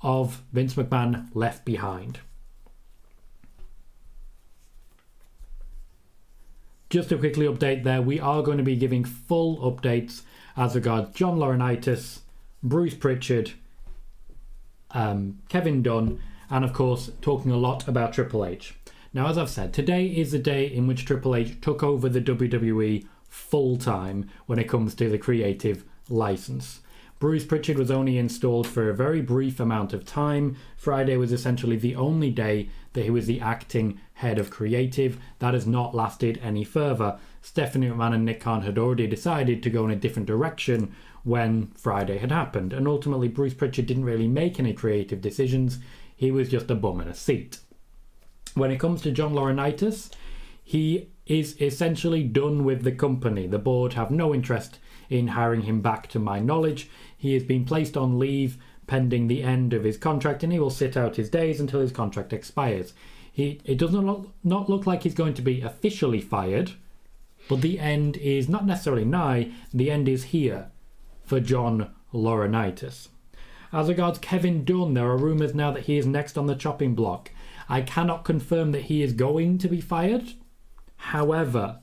of Vince McMahon left behind. Just to quickly update there, we are going to be giving full updates as regards John Laurinaitis, Bruce Pritchard, Kevin Dunn, and of course talking a lot about Triple H. Now, as I've said, today is the day in which Triple H took over the WWE full-time when it comes to the creative license. Bruce Pritchard was only installed for a very brief amount of time. Friday was essentially the only day that he was the acting head of creative. That has not lasted any further. Stephanie McMahon and Nick Khan had already decided to go in a different direction when Friday had happened, and ultimately Bruce Pritchard didn't really make any creative decisions. He was just a bum in a seat. When it comes to John Laurinaitis, he is essentially done with the company. The board have no interest in hiring him back, to my knowledge. He has been placed on leave pending the end of his contract, and he will sit out his days until his contract expires. It does not look like he's going to be officially fired, but the end is not necessarily nigh. The end is here for John Laurinaitis. As regards Kevin Dunn, there are rumours now that he is next on the chopping block. I cannot confirm that he is going to be fired. However,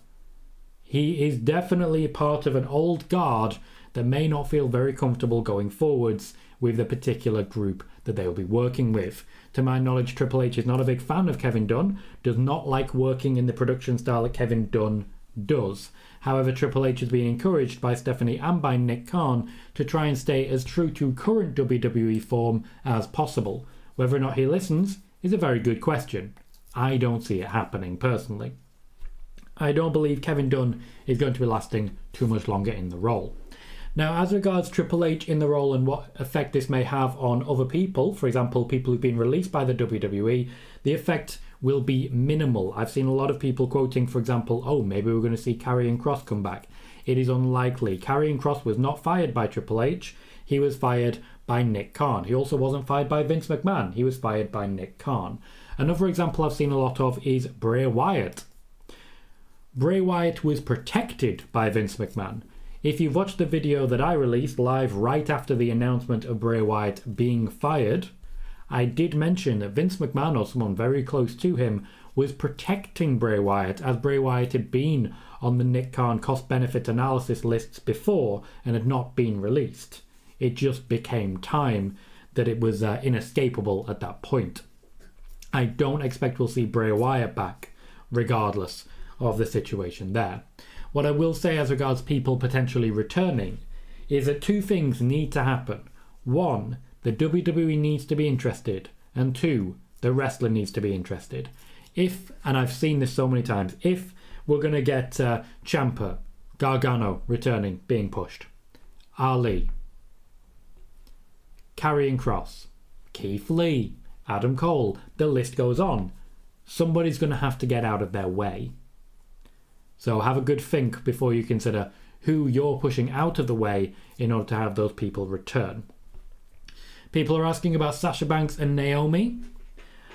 he is definitely part of an old guard that may not feel very comfortable going forwards with the particular group that they will be working with. To my knowledge, Triple H is not a big fan of Kevin Dunn, does not like working in the production style that Kevin Dunn does. However, Triple H has been encouraged by Stephanie and by Nick Khan to try and stay as true to current WWE form as possible. Whether or not he listens is a very good question. I don't see it happening personally. I don't believe Kevin Dunn is going to be lasting too much longer in the role. Now, as regards Triple H in the role and what effect this may have on other people, for example, people who've been released by the WWE, the effect will be minimal. I've seen a lot of people quoting, for example, oh, maybe we're going to see Karrion Kross come back. It is unlikely. Karrion Kross was not fired by Triple H. He was fired by Nick Khan. He also wasn't fired by Vince McMahon. He was fired by Nick Khan. Another example I've seen a lot of is Bray Wyatt. Bray Wyatt was protected by Vince McMahon. If you've watched the video that I released live right after the announcement of Bray Wyatt being fired, I did mention that Vince McMahon, or someone very close to him, was protecting Bray Wyatt, as Bray Wyatt had been on the Nick Khan cost-benefit analysis lists before and had not been released. It just became time that it was inescapable at that point. I don't expect we'll see Bray Wyatt back, regardless of the situation there. What I will say as regards people potentially returning is that two things need to happen. One, the WWE needs to be interested, and two, the wrestler needs to be interested. If, and I've seen this so many times, if we're going to get Ciampa, Gargano returning, being pushed, Ali, Karrion Kross, Keith Lee, Adam Cole, the list goes on. Somebody's going to have to get out of their way. So have a good think before you consider who you're pushing out of the way in order to have those people return. People are asking about Sasha Banks and Naomi.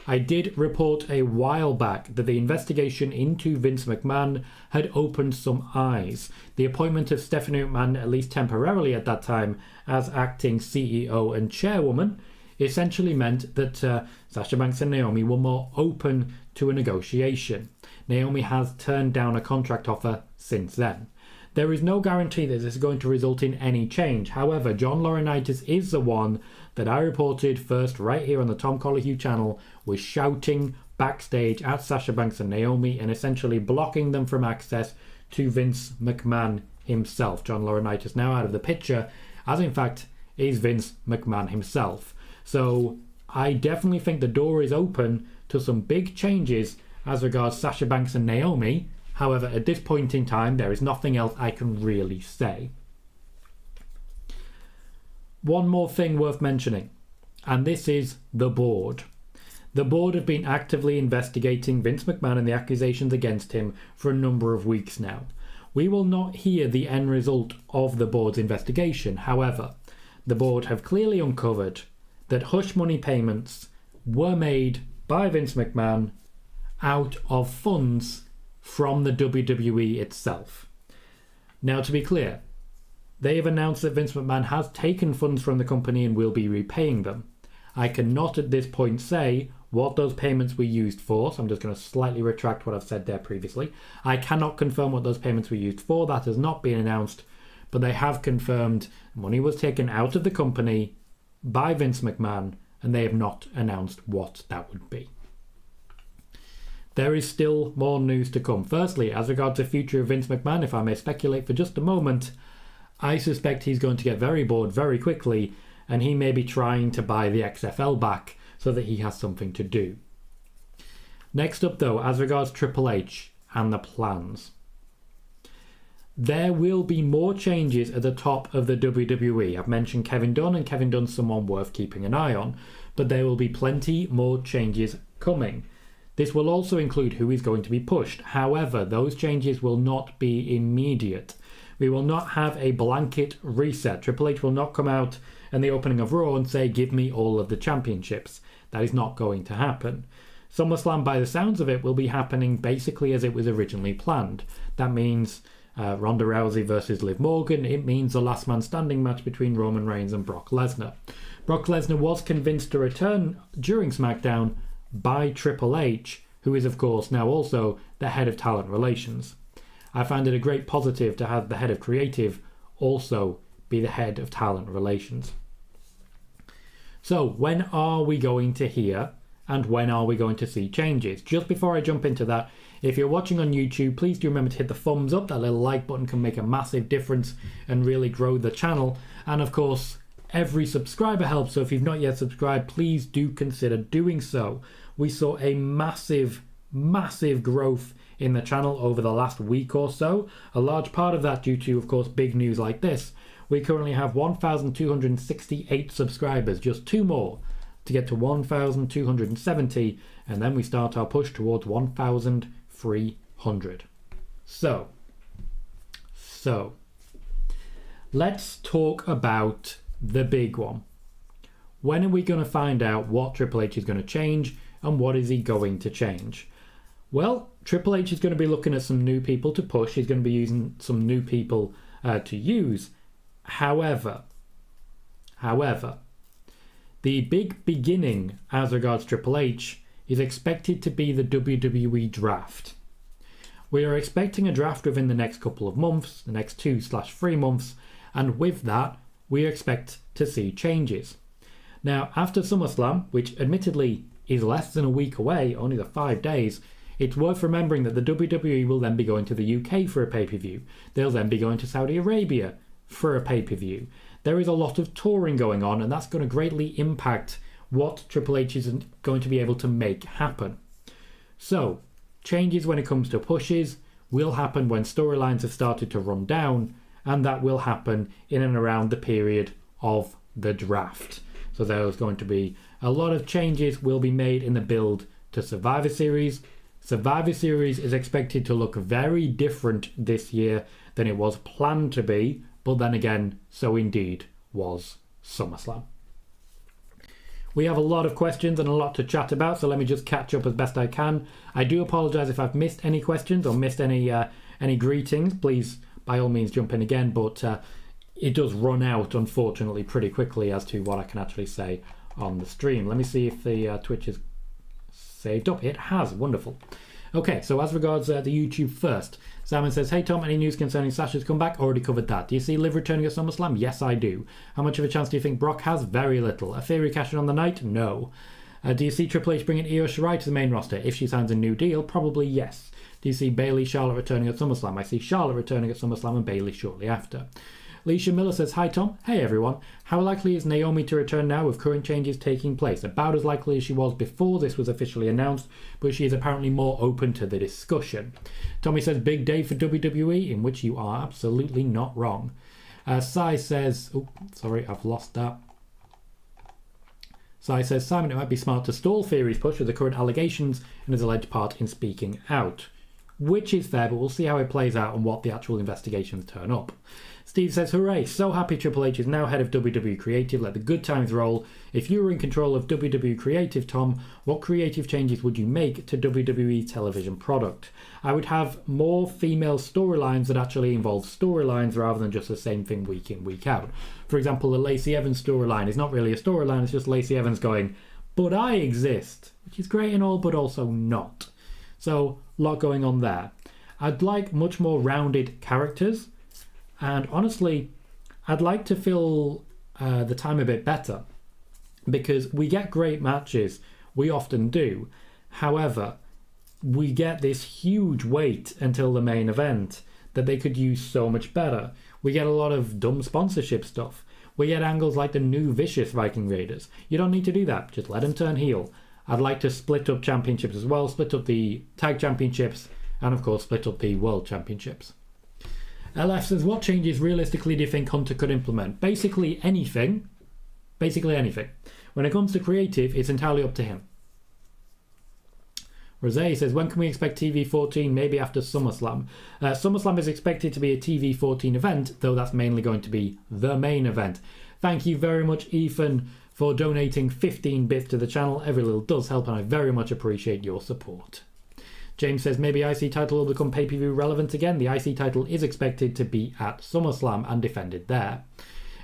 I did report a while back that the investigation into Vince McMahon had opened some eyes. The appointment of Stephanie McMahon, at least temporarily at that time, as acting CEO and chairwoman, essentially meant that Sasha Banks and Naomi were more open to a negotiation. Naomi has turned down a contract offer since then. There is no guarantee that this is going to result in any change. However, John Laurinaitis is the one that I reported first right here on the Tom Colohue channel was shouting backstage at Sasha Banks and Naomi and essentially blocking them from access to Vince McMahon himself. John Laurinaitis now out of the picture, as in fact is Vince McMahon himself. So I definitely think the door is open to some big changes as regards Sasha Banks and Naomi. However, at this point in time, there is nothing else I can really say. One more thing worth mentioning, and this is the board. The board have been actively investigating Vince McMahon and the accusations against him for a number of weeks now. We will not hear the end result of the board's investigation. However, the board have clearly uncovered that hush money payments were made by Vince McMahon out of funds from the WWE itself. Now, to be clear, they have announced that Vince McMahon has taken funds from the company and will be repaying them. I cannot at this point say what those payments were used for, so I'm just going to slightly retract what I've said there previously. I cannot confirm what those payments were used for. That has not been announced, but they have confirmed money was taken out of the company by Vince McMahon, and they have not announced what that would be. There is still more news to come. Firstly, as regards the future of Vince McMahon, if I may speculate for just a moment, I suspect he's going to get very bored very quickly, and he may be trying to buy the XFL back so that he has something to do. Next up though, as regards Triple H and the plans. There will be more changes at the top of the WWE. I've mentioned Kevin Dunn, and Kevin Dunn's someone worth keeping an eye on, but there will be plenty more changes coming. This will also include who is going to be pushed. However, those changes will not be immediate. We will not have a blanket reset. Triple H will not come out in the opening of Raw and say, give me all of the championships. That is not going to happen. SummerSlam, by the sounds of it, will be happening basically as it was originally planned. That means Ronda Rousey versus Liv Morgan. It means the last man standing match between Roman Reigns and Brock Lesnar. Brock Lesnar was convinced to return during SmackDown by Triple H, who is of course now also the head of talent relations. I find it a great positive to have the head of creative also be the head of talent relations. So when are we going to hear and when are we going to see changes? Just before I jump into that, if you're watching on YouTube, please do remember to hit the thumbs up. That little like button can make a massive difference and really grow the channel. And of course, every subscriber helps, so if you've not yet subscribed, please do consider doing so. We saw a massive growth in the channel over the last week or so. A large part of that due to, of course, big news like this. We currently have 1,268 subscribers, just 2 more to get to 1,270, and then we start our push towards 1,300. So let's talk about the big one. When are we going to find out what Triple H is going to change and what is he going to change? Well, Triple H is going to be looking at some new people to push. He's going to be using some new people to use. However, the big beginning as regards Triple H is expected to be the WWE draft. We are expecting a draft within the next couple of months, the next 2/3 months, and with that, we expect to see changes. Now, after SummerSlam, which admittedly is less than a week away, only the 5 days, it's worth remembering that the WWE will then be going to the UK for a pay-per-view. They'll then be going to Saudi Arabia for a pay-per-view. There is a lot of touring going on, and that's going to greatly impact what Triple H is going to be able to make happen. So, changes when it comes to pushes will happen when storylines have started to run down, and that will happen in and around the period of the draft. So there's going to be a lot of changes will be made in the build to Survivor Series. Survivor Series is expected to look very different this year than it was planned to be, but then again, so indeed was SummerSlam. We have a lot of questions and a lot to chat about, so let me just catch up as best I can. I do apologise if I've missed any questions or missed any greetings. Please, by all means, jump in again, but it does run out, unfortunately, pretty quickly as to what I can actually say on the stream. Let me see if the Twitch is saved up. It has. Wonderful. Okay, so as regards the YouTube first, Simon says, hey Tom, any news concerning Sasha's comeback? Already covered that. Do you see Liv returning at SummerSlam? Yes, I do. How much of a chance do you think Brock has? Very little. A theory cashing on the night? No. Do you see Triple H bringing Io Shirai to the main roster? If she signs a new deal, probably yes. Do you see Bayley, Charlotte returning at SummerSlam? I see Charlotte returning at SummerSlam and Bayley shortly after. Leisha Miller says, hi Tom. Hey everyone. How likely is Naomi to return now with current changes taking place? About as likely as she was before this was officially announced, but she is apparently more open to the discussion. Tommy says, big day for WWE, in which you are absolutely not wrong. Sai says, oh, sorry, I've lost that. Sai says, Simon, it might be smart to stall Theory's push with the current allegations and his alleged part in speaking out. which is fair, but we'll see how it plays out and what the actual investigations turn up. Steve says, hooray, so happy Triple H is now head of WWE Creative, let the good times roll. If you were in control of WWE Creative, Tom, what creative changes would you make to WWE television product? I would have more female storylines that actually involve storylines rather than just the same thing week in, week out. For example, the Lacey Evans storyline is not really a storyline, it's just Lacey Evans going, but I exist, which is great and all, but also not. So, a lot going on there. I'd like much more rounded characters. And honestly, I'd like to fill the time a bit better because we get great matches. We often do. However, we get this huge wait until the main event that they could use so much better. We get a lot of dumb sponsorship stuff. We get angles like the new vicious Viking Raiders. You don't need to do that. Just let them turn heel. I'd like to split up championships as well. Split up the tag championships and, of course, split up the world championships. LF says, what changes realistically do you think Hunter could implement? Basically anything. Basically anything. When it comes to creative, it's entirely up to him. Rosé says, when can we expect TV14? Maybe after SummerSlam. SummerSlam is expected to be a TV14 event, though that's mainly going to be the main event. Thank you very much, Ethan, for donating 15 bits to the channel. Every little does help, and I very much appreciate your support. James says, maybe IC title will become pay-per-view relevant again. The IC title is expected to be at SummerSlam and defended there.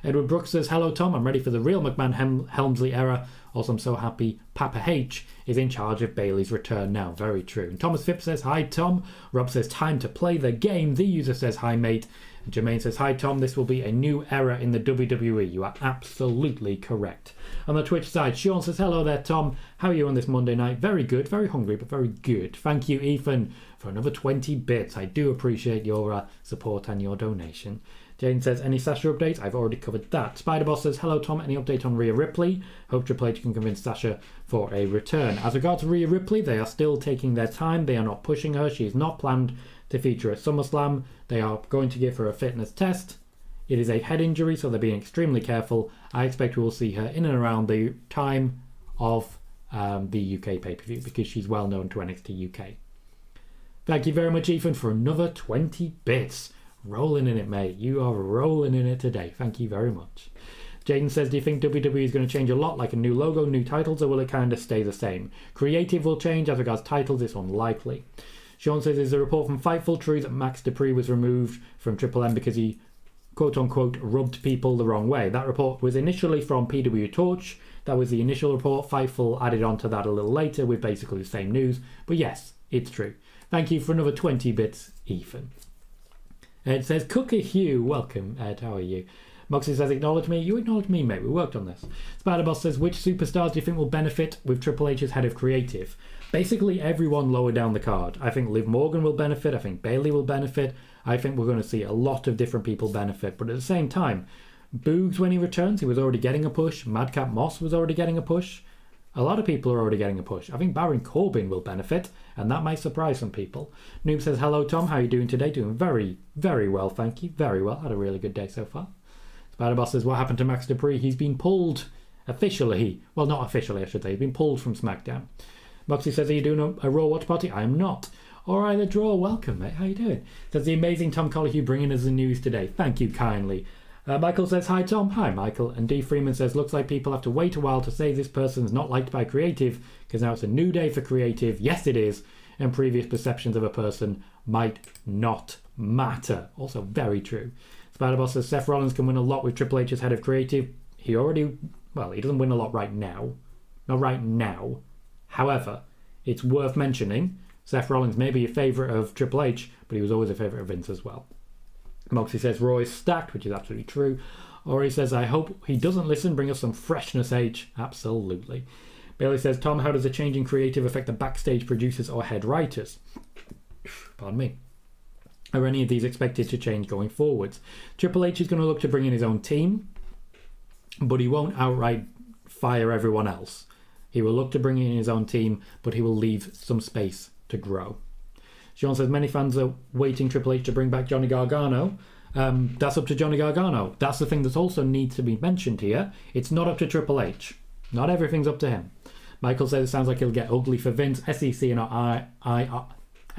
Edward Brooks says, hello Tom, I'm ready for the real McMahon-Helmsley era. Also, I'm so happy Papa H is in charge of Bayley's return now. Very true. And Thomas Phipps says, hi Tom. Rob says, time to play the game. The user says, hi mate. And Jermaine says, hi Tom, this will be a new era in the WWE. You are absolutely correct. On the Twitch side, Sean says, hello there Tom. How are you on this Monday night? Very good, very hungry, but very good. Thank you Ethan for another 20 bits. I do appreciate your support and your donation. Jane says, any Sasha updates? I've already covered that. Spider-Boss says, hello Tom, any update on Rhea Ripley? Hope Triple H can convince Sasha for a return. As regards to Rhea Ripley, they are still taking their time. They are not pushing her. She is not planned to feature at SummerSlam. They are going to give her a fitness test. It is a head injury, so they're being extremely careful. I expect we will see her in and around the time of the UK pay-per-view because she's well known to NXT UK. Thank you very much, Ethan, for another 20 bits. Rolling in it, mate. You are rolling in it today. Thank you very much. Jaden says, do you think WWE is going to change a lot, like a new logo, new titles, or will it kind of stay the same? Creative will change. As regards titles, it's unlikely. Sean says, is the report from Fightful true that Max Dupree was removed from Triple M because he, quote-unquote, rubbed people the wrong way? That report was initially from PWTorch. That was the initial report. Fightful added on to that a little later with basically the same news. But yes, it's true. Thank you for another 20 bits, Ethan. Ed says, Cooker Hugh, welcome Ed, how are you? Moxie says, acknowledge me. You acknowledge me, mate, we worked on this. Spider-Boss says, which superstars do you think will benefit with Triple H as head of creative? Basically everyone lower down the card. I think Liv Morgan will benefit, I think Bayley will benefit, I think we're going to see a lot of different people benefit, but at the same time, Boogs when he returns, he was already getting a push, Madcap Moss was already getting a push, a lot of people are already getting a push. I think Baron Corbin will benefit, and that might surprise some people. Noob says, hello Tom, how are you doing today? Doing very, very well, thank you. Very well, had a really good day so far. Spider-Boss says, what happened to Max Dupree? He's been pulled officially. Well, not officially, I should say. He's been pulled from SmackDown. Moxie says, are you doing a Raw watch party? I am not. Alright, the draw, welcome, mate. How you doing? Says, the amazing Tom Colohue bringing us the news today. Thank you kindly. Michael says, hi Tom. Hi Michael. And D Freeman says, looks like people have to wait a while to say this person's not liked by creative because now it's a new day for creative. Yes, it is. And previous perceptions of a person might not matter. Also very true. Spider-Boss says, Seth Rollins can win a lot with Triple H as head of creative. He doesn't win a lot right now. Not right now. However, it's worth mentioning, Seth Rollins may be a favourite of Triple H, but he was always a favourite of Vince as well. Moxie says Raw is stacked, which is absolutely true. Or he says, I hope he doesn't listen, bring us some freshness, H. Absolutely. Bailey says, Tom, how does a change in creative affect the backstage producers or head writers? Pardon me. Are any of these expected to change going forwards? Triple H is going to look to bring in his own team, but he won't outright fire everyone else. He will look to bring in his own team, but he will leave some space to grow. Sean says, many fans are waiting Triple H to bring back Johnny Gargano. That's up to Johnny Gargano. That's the thing that also needs to be mentioned here. It's not up to Triple H. Not everything's up to him. Michael says it sounds like he'll get ugly for Vince. SEC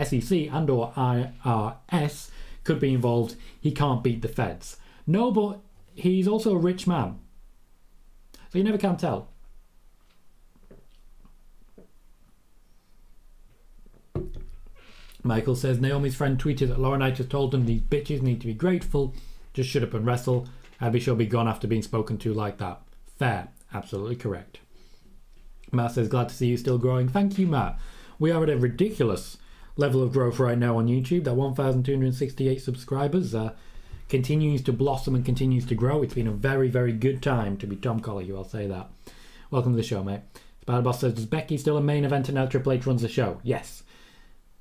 SEC and or IRS could be involved. He can't beat the feds. No, but he's also a rich man. So you never can tell. Michael says, Naomi's friend tweeted that Laurinaitis told them these bitches need to be grateful. Just shut up and wrestle. I'd be sure be gone after being spoken to like that. Fair. Absolutely correct. Matt says, glad to see you still growing. Thank you, Matt. We are at a ridiculous level of growth right now on YouTube. That 1,268 subscribers continues to blossom and continues to grow. It's been a very, very good time to be Tom Colohue, I'll say that. Welcome to the show, mate. Spider Boss says, is Becky still a main eventer now Triple H runs the show? Yes.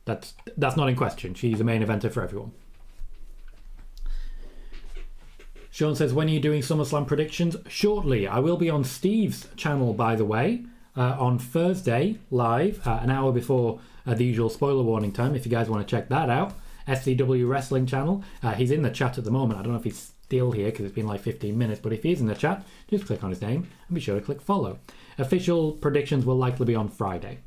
That's not in question. She's a main eventer for everyone. Sean says, when are you doing SummerSlam predictions? Shortly. I will be on Steve's channel, by the way, on Thursday, live, an hour before the usual spoiler warning time, if you guys want to check that out. SCW Wrestling channel. He's in the chat at the moment. I don't know if he's still here because it's been like 15 minutes, but if he is in the chat, just click on his name and be sure to click follow. Official predictions will likely be on Friday.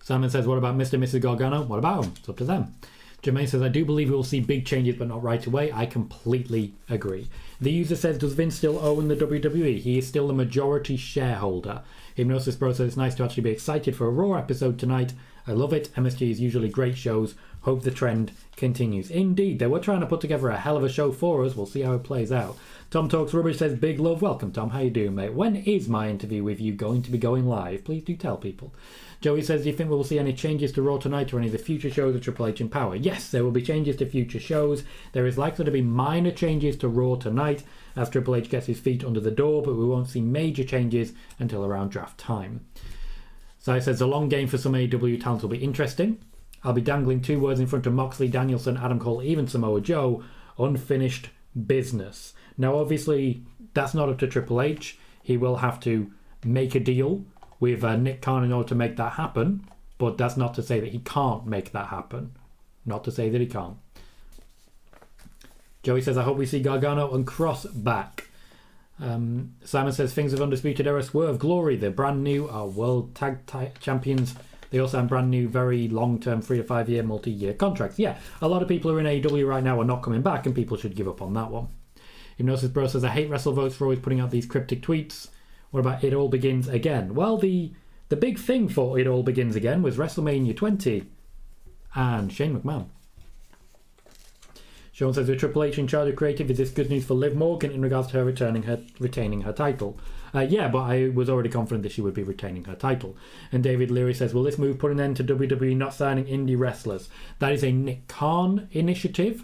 Simon says, what about Mr. and Mrs. Gargano? What about them? It's up to them. Jermaine says, I do believe we will see big changes, but not right away. I completely agree. The user says, does Vince still own the WWE? He is still the majority shareholder. Hypnosis Bro says, it's nice to actually be excited for a Raw episode tonight. I love it. MSG is usually great shows. Hope the trend continues. Indeed, they were trying to put together a hell of a show for us. We'll see how it plays out. Tom Talks Rubbish says, big love. Welcome, Tom. How you doing, mate? When is my interview with you going to be going live? Please do tell people. Joey says, do you think we will see any changes to Raw tonight or any of the future shows of Triple H in Power? Yes, there will be changes to future shows. There is likely to be minor changes to Raw tonight as Triple H gets his feet under the door, but we won't see major changes until around draft time. So he says, the long game for some AEW talent will be interesting. I'll be dangling two words in front of Moxley, Danielson, Adam Cole, even Samoa Joe. Unfinished business. Now, obviously, that's not up to Triple H. He will have to make a deal with Nick Khan in order to make that happen, but that's not to say that he can't make that happen. Not to say that he can't. Joey says, I hope we see Gargano and Cross back. Simon says, things of Undisputed Era Swerve Glory, they're brand new, are world tag champions. They also have brand new, very long-term, 3 to 5 year, multi-year contracts. Yeah, a lot of people who are in AEW right now are not coming back, and people should give up on that one. Hypnosis Bro says, I hate WrestleVotes for always putting out these cryptic tweets. What about It All Begins Again? Well, the big thing for It All Begins Again was WrestleMania 20 and Shane McMahon. Sean says, with Triple H in charge of creative, is this good news for Liv Morgan in regards to her retaining her title? Yeah, but I was already confident that she would be retaining her title. And David Leary says, will this move put an end to WWE not signing indie wrestlers? That is a Nick Khan initiative,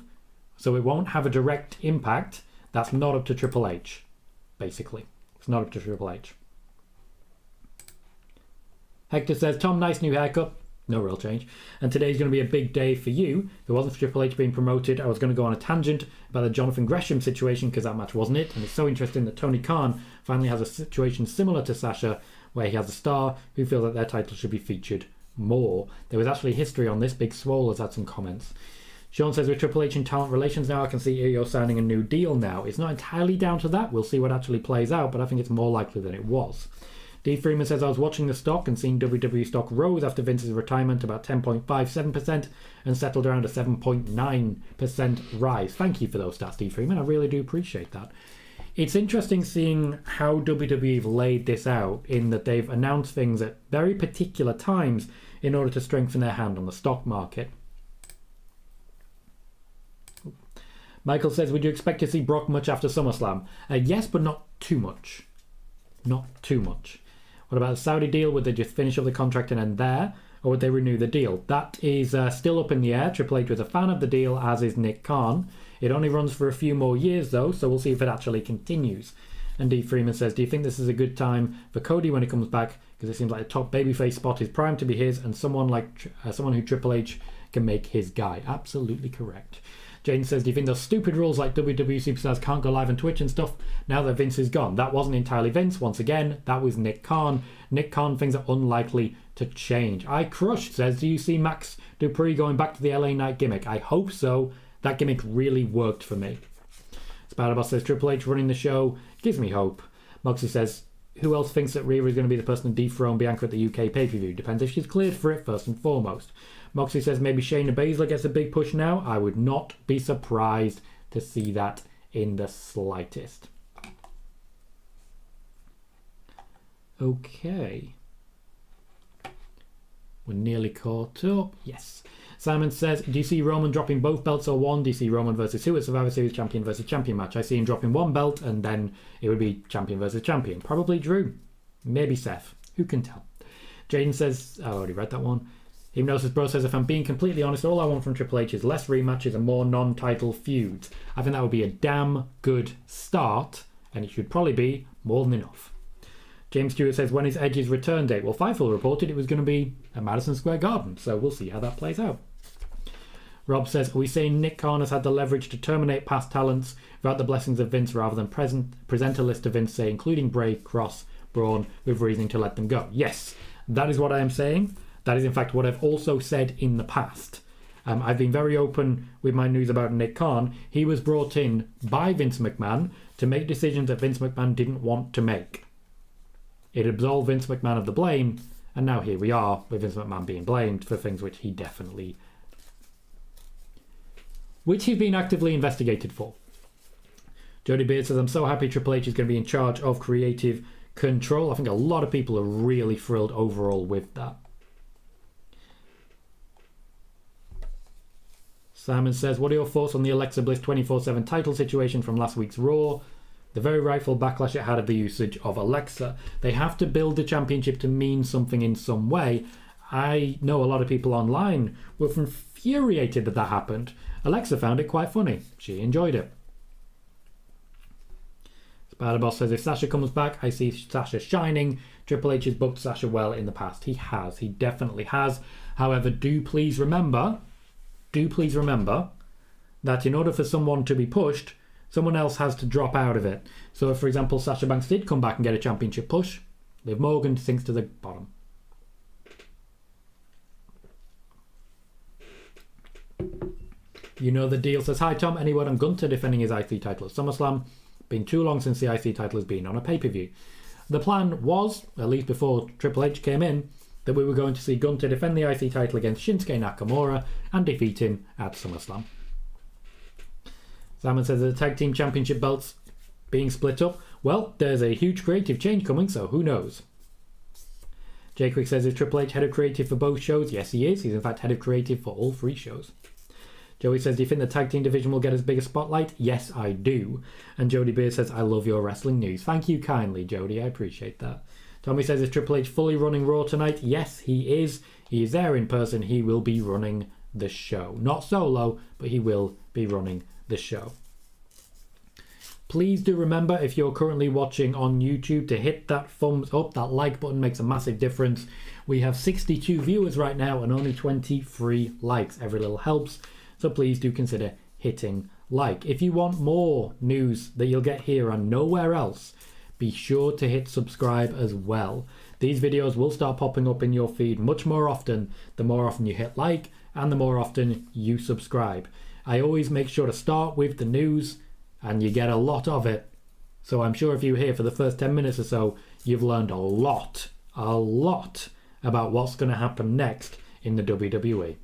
so it won't have a direct impact. That's not up to Triple H, basically. It's not up to Triple H. Hector says, Tom, nice new haircut. No real change. And today's going to be a big day for you. If it wasn't for Triple H being promoted, I was going to go on a tangent about the Jonathan Gresham situation because that match wasn't it. And it's so interesting that Tony Khan finally has a situation similar to Sasha where he has a star who feels that their title should be featured more. There was actually history on this. Big Swole has had some comments. Sean says, with Triple H in talent relations now, I can see you're signing a new deal now. It's not entirely down to that. We'll see what actually plays out, but I think it's more likely than it was. D. Freeman says, I was watching the stock and seeing WWE stock rose after Vince's retirement about 10.57% and settled around a 7.9% rise. Thank you for those stats, D. Freeman. I really do appreciate that. It's interesting seeing how WWE have laid this out in that they've announced things at very particular times in order to strengthen their hand on the stock market. Michael says, would you expect to see Brock much after SummerSlam? Yes, but not too much. Not too much. What about the Saudi deal? Would they just finish up the contract and end there? Or would they renew the deal? That is still up in the air. Triple H was a fan of the deal, as is Nick Khan. It only runs for a few more years, though, so we'll see if it actually continues. And D. Freeman says, do you think this is a good time for Cody when he comes back? Because it seems like the top babyface spot is primed to be his, and someone who Triple H can make his guy. Absolutely correct. Jane says, do you think those stupid rules like WWE superstars can't go live on Twitch and stuff now that Vince is gone? That wasn't entirely Vince. Once again, that was Nick Khan. Nick Khan, things are unlikely to change. I Crush says, do you see Max Dupree going back to the LA Knight gimmick? I hope so. That gimmick really worked for me. Spider-Boss says, Triple H running the show gives me hope. Moxie says, who else thinks that Rhea is going to be the person to dethrone Bianca at the UK pay-per-view? Depends if she's cleared for it, first and foremost. Moxley says maybe Shayna Baszler gets a big push now. I would not be surprised to see that in the slightest. Okay. We're nearly caught up. Yes. Simon says, do you see Roman dropping both belts or one? Do you see Roman versus who at Survivor Series champion versus champion match? I see him dropping one belt and then it would be champion versus champion. Probably Drew. Maybe Seth. Who can tell? Jaden says, I already read that one. Hypnosis Bro says, if I'm being completely honest, all I want from Triple H is less rematches and more non-title feuds. I think that would be a damn good start, and it should probably be more than enough. James Stewart says, when is Edge's return date? Well, Fightful reported it was going to be at Madison Square Garden, so we'll see how that plays out. Rob says, are we saying Nick Khan has had the leverage to terminate past talents without the blessings of Vince rather than present a list of Vince, say, including Bray, Cross, Braun, with reasoning to let them go? Yes, that is what I am saying. That is, in fact, what I've also said in the past. I've been very open with my news about Nick Khan. He was brought in by Vince McMahon to make decisions that Vince McMahon didn't want to make. It absolved Vince McMahon of the blame, and now here we are with Vince McMahon being blamed for things which he's been actively investigated for. Jody Beard says, I'm so happy Triple H is going to be in charge of creative control. I think a lot of people are really thrilled overall with that. Simon says, what are your thoughts on the Alexa Bliss 24/7 title situation from last week's Raw? The very rightful backlash it had of the usage of Alexa. They have to build the championship to mean something in some way. I know a lot of people online were infuriated that happened. Alexa found it quite funny. She enjoyed it. Spider-Boss says, if Sasha comes back, I see Sasha shining. Triple H has booked Sasha well in the past. He has. He definitely has. However, do please remember that in order for someone to be pushed, someone else has to drop out of it. So if, for example, Sasha Banks did come back and get a championship push, Liv Morgan sinks to the bottom. You know the deal says, hi Tom, any word on Gunther defending his IC title at SummerSlam? Been too long since the IC title has been on a pay-per-view. The plan was, at least before Triple H came in, that we were going to see Gunther defend the IC title against Shinsuke Nakamura and defeat him at SummerSlam. Simon says the tag team championship belts being split up. Well, there's a huge creative change coming, so who knows? Jay Quick says, is Triple H head of creative for both shows? Yes, he is. He's in fact head of creative for all three shows. Joey says, do you think the tag team division will get as big a spotlight? Yes, I do. And Jody Beard says, I love your wrestling news. Thank you kindly, Jody. I appreciate that. Tommy says, is Triple H fully running Raw tonight? Yes, he is. He is there in person. He will be running the show. Not solo, but he will be running the show. Please do remember, if you're currently watching on YouTube, to hit that thumbs up. That like button makes a massive difference. We have 62 viewers right now and only 23 likes. Every little helps. So please do consider hitting like. If you want more news that you'll get here and nowhere else, be sure to hit subscribe as well. These videos will start popping up in your feed much more often, the more often you hit like and the more often you subscribe. I always make sure to start with the news, and you get a lot of it. So I'm sure if you're here for the first 10 minutes or so, you've learned a lot about what's going to happen next in the WWE.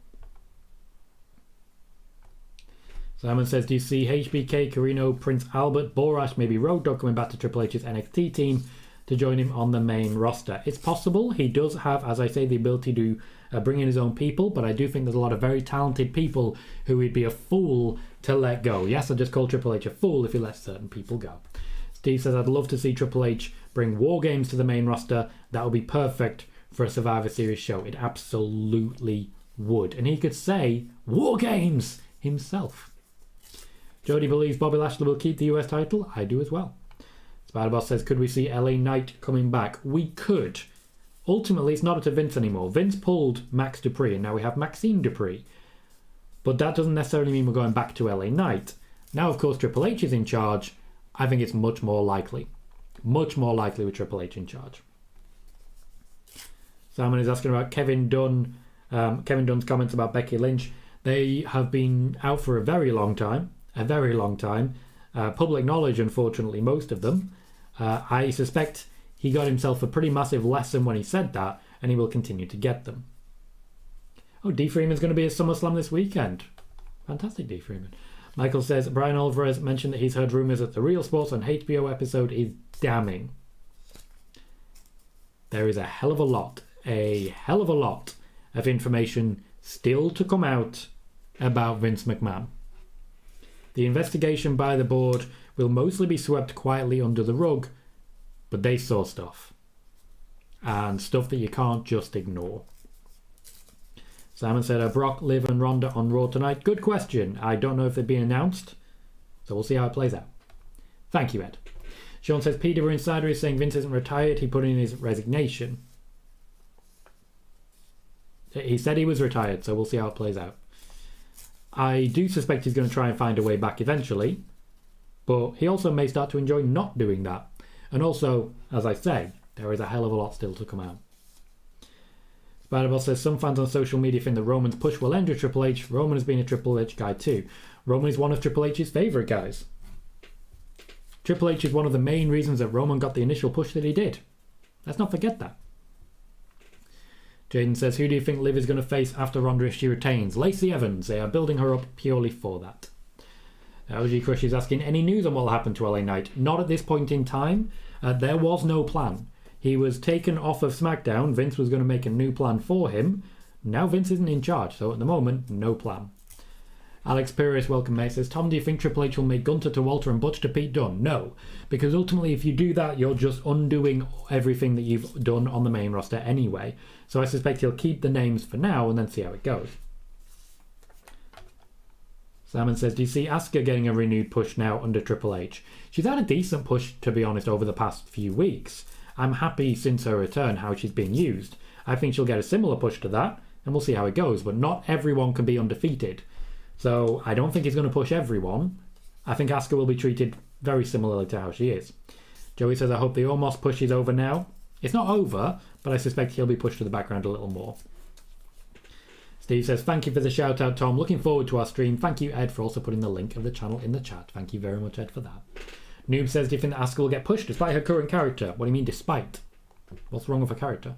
Simon says, do you see HBK, Carino, Prince Albert, Borash, maybe Road Dogg coming back to Triple H's NXT team to join him on the main roster? It's possible. He does have, as I say, the ability to bring in his own people, but I do think there's a lot of very talented people who he'd be a fool to let go. Yes, I just call Triple H a fool if he lets certain people go. Steve says, I'd love to see Triple H bring War Games to the main roster. That would be perfect for a Survivor Series show. It absolutely would. And he could say, War Games himself. Jody believes Bobby Lashley will keep the US title. I do as well. Spider-Boss says, could we see LA Knight coming back? We could. Ultimately, it's not up to Vince anymore. Vince pulled Max Dupree, and now we have Maxine Dupree. But that doesn't necessarily mean we're going back to LA Knight. Now, of course, Triple H is in charge. I think it's much more likely. Much more likely with Triple H in charge. Simon is asking about Kevin Dunn. Kevin Dunn's comments about Becky Lynch. They have been out for a very long time. Public knowledge, unfortunately, most of them. I suspect He got himself a pretty massive lesson when he said that, and he will continue to get them. Oh, D. Freeman's going to be at SummerSlam this weekend. Fantastic, D. Freeman. Michael says, Brian Alvarez mentioned that he's heard rumours that the Real Sports on HBO episode is damning. There is a hell of a lot of information still to come out about Vince McMahon. The investigation by the board will mostly be swept quietly under the rug, but they saw stuff. And stuff that you can't just ignore. Simon said, are Brock, Liv and Ronda on Raw tonight? Good question. I don't know if they've been announced, so we'll see how it plays out. Thank you, Ed. Sean says, PWInsider is saying Vince isn't retired. He put in his resignation. He said he was retired, so we'll see how it plays out. I do suspect he's going to try and find a way back eventually, but he also may start to enjoy not doing that. And also, as I say, there is a hell of a lot still to come out. Spider-Ball says, some fans on social media think that Roman's push will end with Triple H. Roman has been a Triple H guy too. Roman is one of Triple H's favourite guys. Triple H is one of the main reasons that Roman got the initial push that he did. Let's not forget that. Jaden says, who do you think Liv is going to face after Ronda if she retains? Lacey Evans. They are building her up purely for that. OG Crush is asking, any news on what will happen to LA Knight? Not at this point in time. There was no plan. He was taken off of SmackDown. Vince was going to make a new plan for him. Now Vince isn't in charge, so at the moment, no plan. Alex Perez, welcome mate, says, Tom, do you think Triple H will make Gunter to Walter and Butch to Pete Dunne? No, because ultimately if you do that, you're just undoing everything that you've done on the main roster anyway. So I suspect he'll keep the names for now and then see how it goes. Simon says, do you see Asuka getting a renewed push now under Triple H? She's had a decent push, to be honest, over the past few weeks. I'm happy since her return how she's been used. I think she'll get a similar push to that, and we'll see how it goes. But not everyone can be undefeated. So I don't think he's going to push everyone. I think Asuka will be treated very similarly to how she is. Joey says, I hope the Omos push is over now. It's not over, but I suspect he'll be pushed to the background a little more. Steve says, thank you for the shout out, Tom. Looking forward to our stream. Thank you, Ed, for also putting the link of the channel in the chat. Thank you very much, Ed, for that. Noob says, do you think that Asuka will get pushed despite her current character? What do you mean, despite? What's wrong with her character?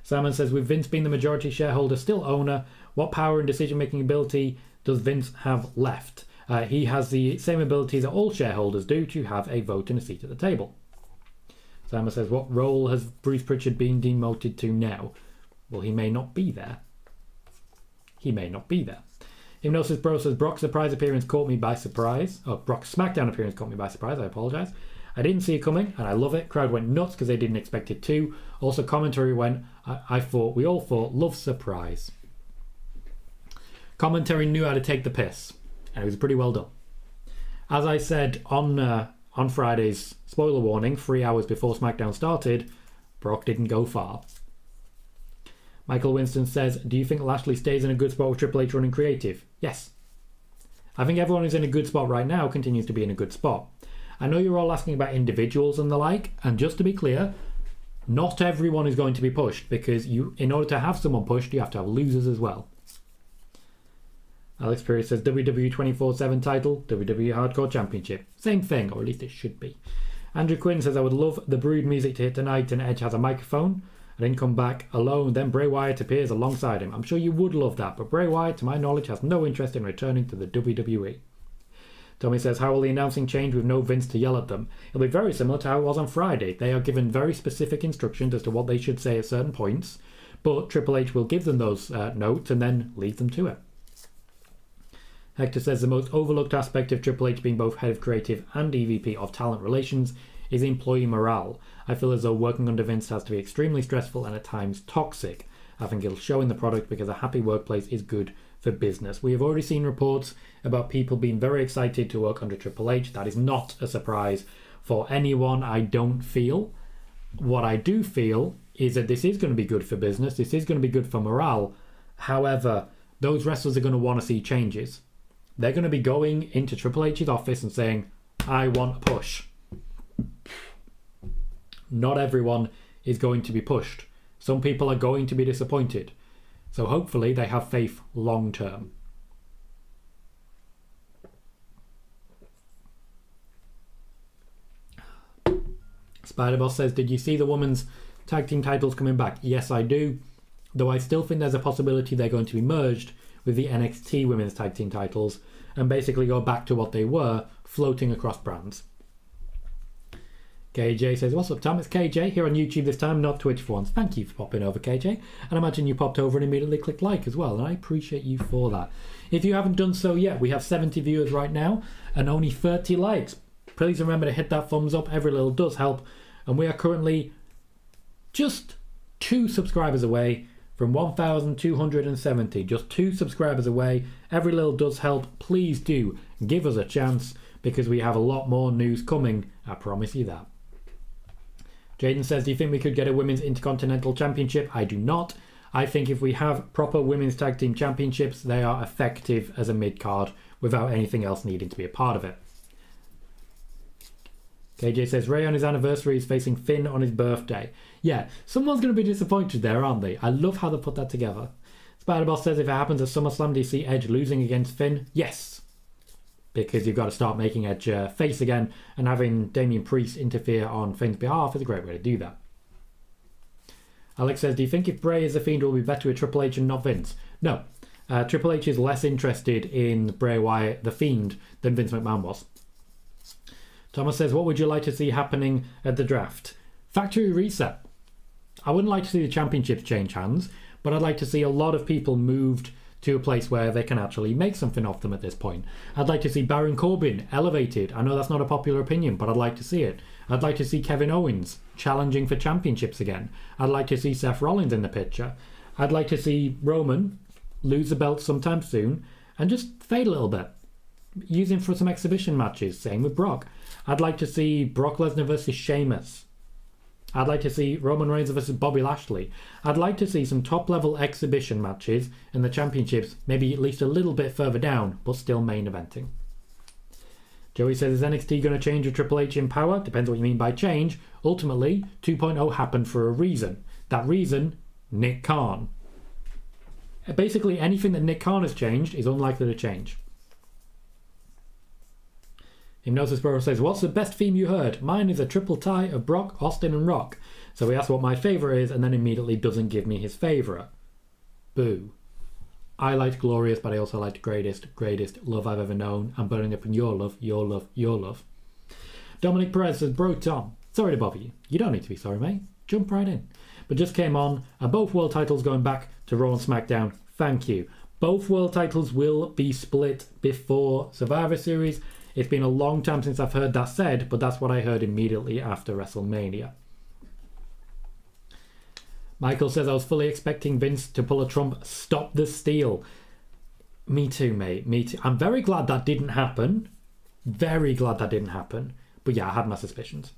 Simon says, with Vince being the majority shareholder, still owner, what power and decision-making ability does Vince have left? He has the same ability that all shareholders do to have a vote and a seat at the table. Simon says, what role has Bruce Pritchard been demoted to now? Well, he may not be there. He may not be there. Hypnosis Bro says, Brock's surprise appearance caught me by surprise. Oh, Brock's SmackDown appearance caught me by surprise. I apologise. I didn't see it coming, and I love it. Crowd went nuts because they didn't expect it to. Also, commentary went, we all thought, love surprise. Commentary knew how to take the piss, and it was pretty well done. As I said on Friday's spoiler warning, 3 hours before SmackDown started, Brock didn't go far. Michael Winston says, do you think Lashley stays in a good spot with Triple H running creative? Yes. I think everyone who's in a good spot right now continues to be in a good spot. I know you're all asking about individuals and the like, and just to be clear, not everyone is going to be pushed, because in order to have someone pushed, you have to have losers as well. Alex Perry says, WWE 24/7 title, WWE Hardcore Championship. Same thing, or at least it should be. Andrew Quinn says, I would love the Brood music to hit tonight and Edge has a microphone. And then come back alone, then Bray Wyatt appears alongside him. I'm sure you would love that, but Bray Wyatt, to my knowledge, has no interest in returning to the WWE. Tommy says, how will the announcing change with no Vince to yell at them? It'll be very similar to how it was on Friday. They are given very specific instructions as to what they should say at certain points, but Triple H will give them those notes and then lead them to it. Hector says, the most overlooked aspect of Triple H being both head of creative and EVP of talent relations is employee morale. I feel as though working under Vince has to be extremely stressful and at times toxic. I think it'll show in the product because a happy workplace is good for business. We have already seen reports about people being very excited to work under Triple H. That is not a surprise for anyone, I don't feel. What I do feel is that this is going to be good for business. This is going to be good for morale. However, those wrestlers are going to want to see changes. They're going to be going into Triple H's office and saying, I want a push. Not everyone is going to be pushed. Some people are going to be disappointed. So hopefully they have faith long term. Spider-Boss says, did you see the women's tag team titles coming back? Yes, I do. Though I still think there's a possibility they're going to be merged with the NXT women's tag team titles and basically go back to what they were, floating across brands. KJ says, what's up, Tom? It's KJ here on YouTube this time, not Twitch for once. Thank you for popping over, KJ. And I imagine you popped over and immediately clicked like as well, and I appreciate you for that. If you haven't done so yet, we have 70 viewers right now and only 30 likes. Please remember to hit that thumbs up. Every little does help. And we are currently just 2 subscribers away from 1,270. Just 2 subscribers away. Every little does help. Please do give us a chance because we have a lot more news coming. I promise you that. Jaden says, do you think we could get a Women's Intercontinental Championship? I do not. I think if we have proper Women's Tag Team Championships, they are effective as a mid-card without anything else needing to be a part of it. KJ says, Ray on his anniversary is facing Finn on his birthday. Yeah, someone's going to be disappointed there, aren't they? I love how they put that together. Spider-Boss says, if it happens at SummerSlam, do you see Edge losing against Finn? Yes. Because you've got to start making Edge face again, and having Damian Priest interfere on Finn's behalf is a great way to do that. Alex says, do you think if Bray is the Fiend, it will be better with Triple H and not Vince? No. Triple H is less interested in Bray Wyatt, the Fiend, than Vince McMahon was. Thomas says, what would you like to see happening at the draft? Factory reset. I wouldn't like to see the championships change hands, but I'd like to see a lot of people moved to a place where they can actually make something of them at this point. I'd like to see Baron Corbin elevated. I know that's not a popular opinion, but I'd like to see it. I'd like to see Kevin Owens challenging for championships again. I'd like to see Seth Rollins in the picture. I'd like to see Roman lose the belt sometime soon and just fade a little bit. Use him for some exhibition matches. Same with Brock. I'd like to see Brock Lesnar versus Sheamus. I'd like to see Roman Reigns versus Bobby Lashley. I'd like to see some top-level exhibition matches in the championships, maybe at least a little bit further down, but still main eventing. Joey says, is NXT going to change with Triple H in power? Depends what you mean by change. Ultimately, 2.0 happened for a reason. That reason, Nick Khan. Basically, anything that Nick Khan has changed is unlikely to change. Hypnosis Bro says, what's the best theme you heard? Mine is a triple tie of Brock, Austin and Rock. So he asks what my favourite is and then immediately doesn't give me his favourite. Boo. I liked Glorious, but I also liked Greatest Love I've Ever Known. I'm burning up in your love, your love, your love. Dominic Perez says, bro Tom, sorry to bother you. You don't need to be sorry, mate. Jump right in. But just came on, and both world titles going back to Raw and SmackDown. Thank you. Both world titles will be split before Survivor Series. It's been a long time since I've heard that said, but that's what I heard immediately after WrestleMania. Michael says, I was fully expecting Vince to pull a Trump, stop the steal. Me too, mate. Me too. I'm very glad that didn't happen. Very glad that didn't happen. But yeah, I had my suspicions.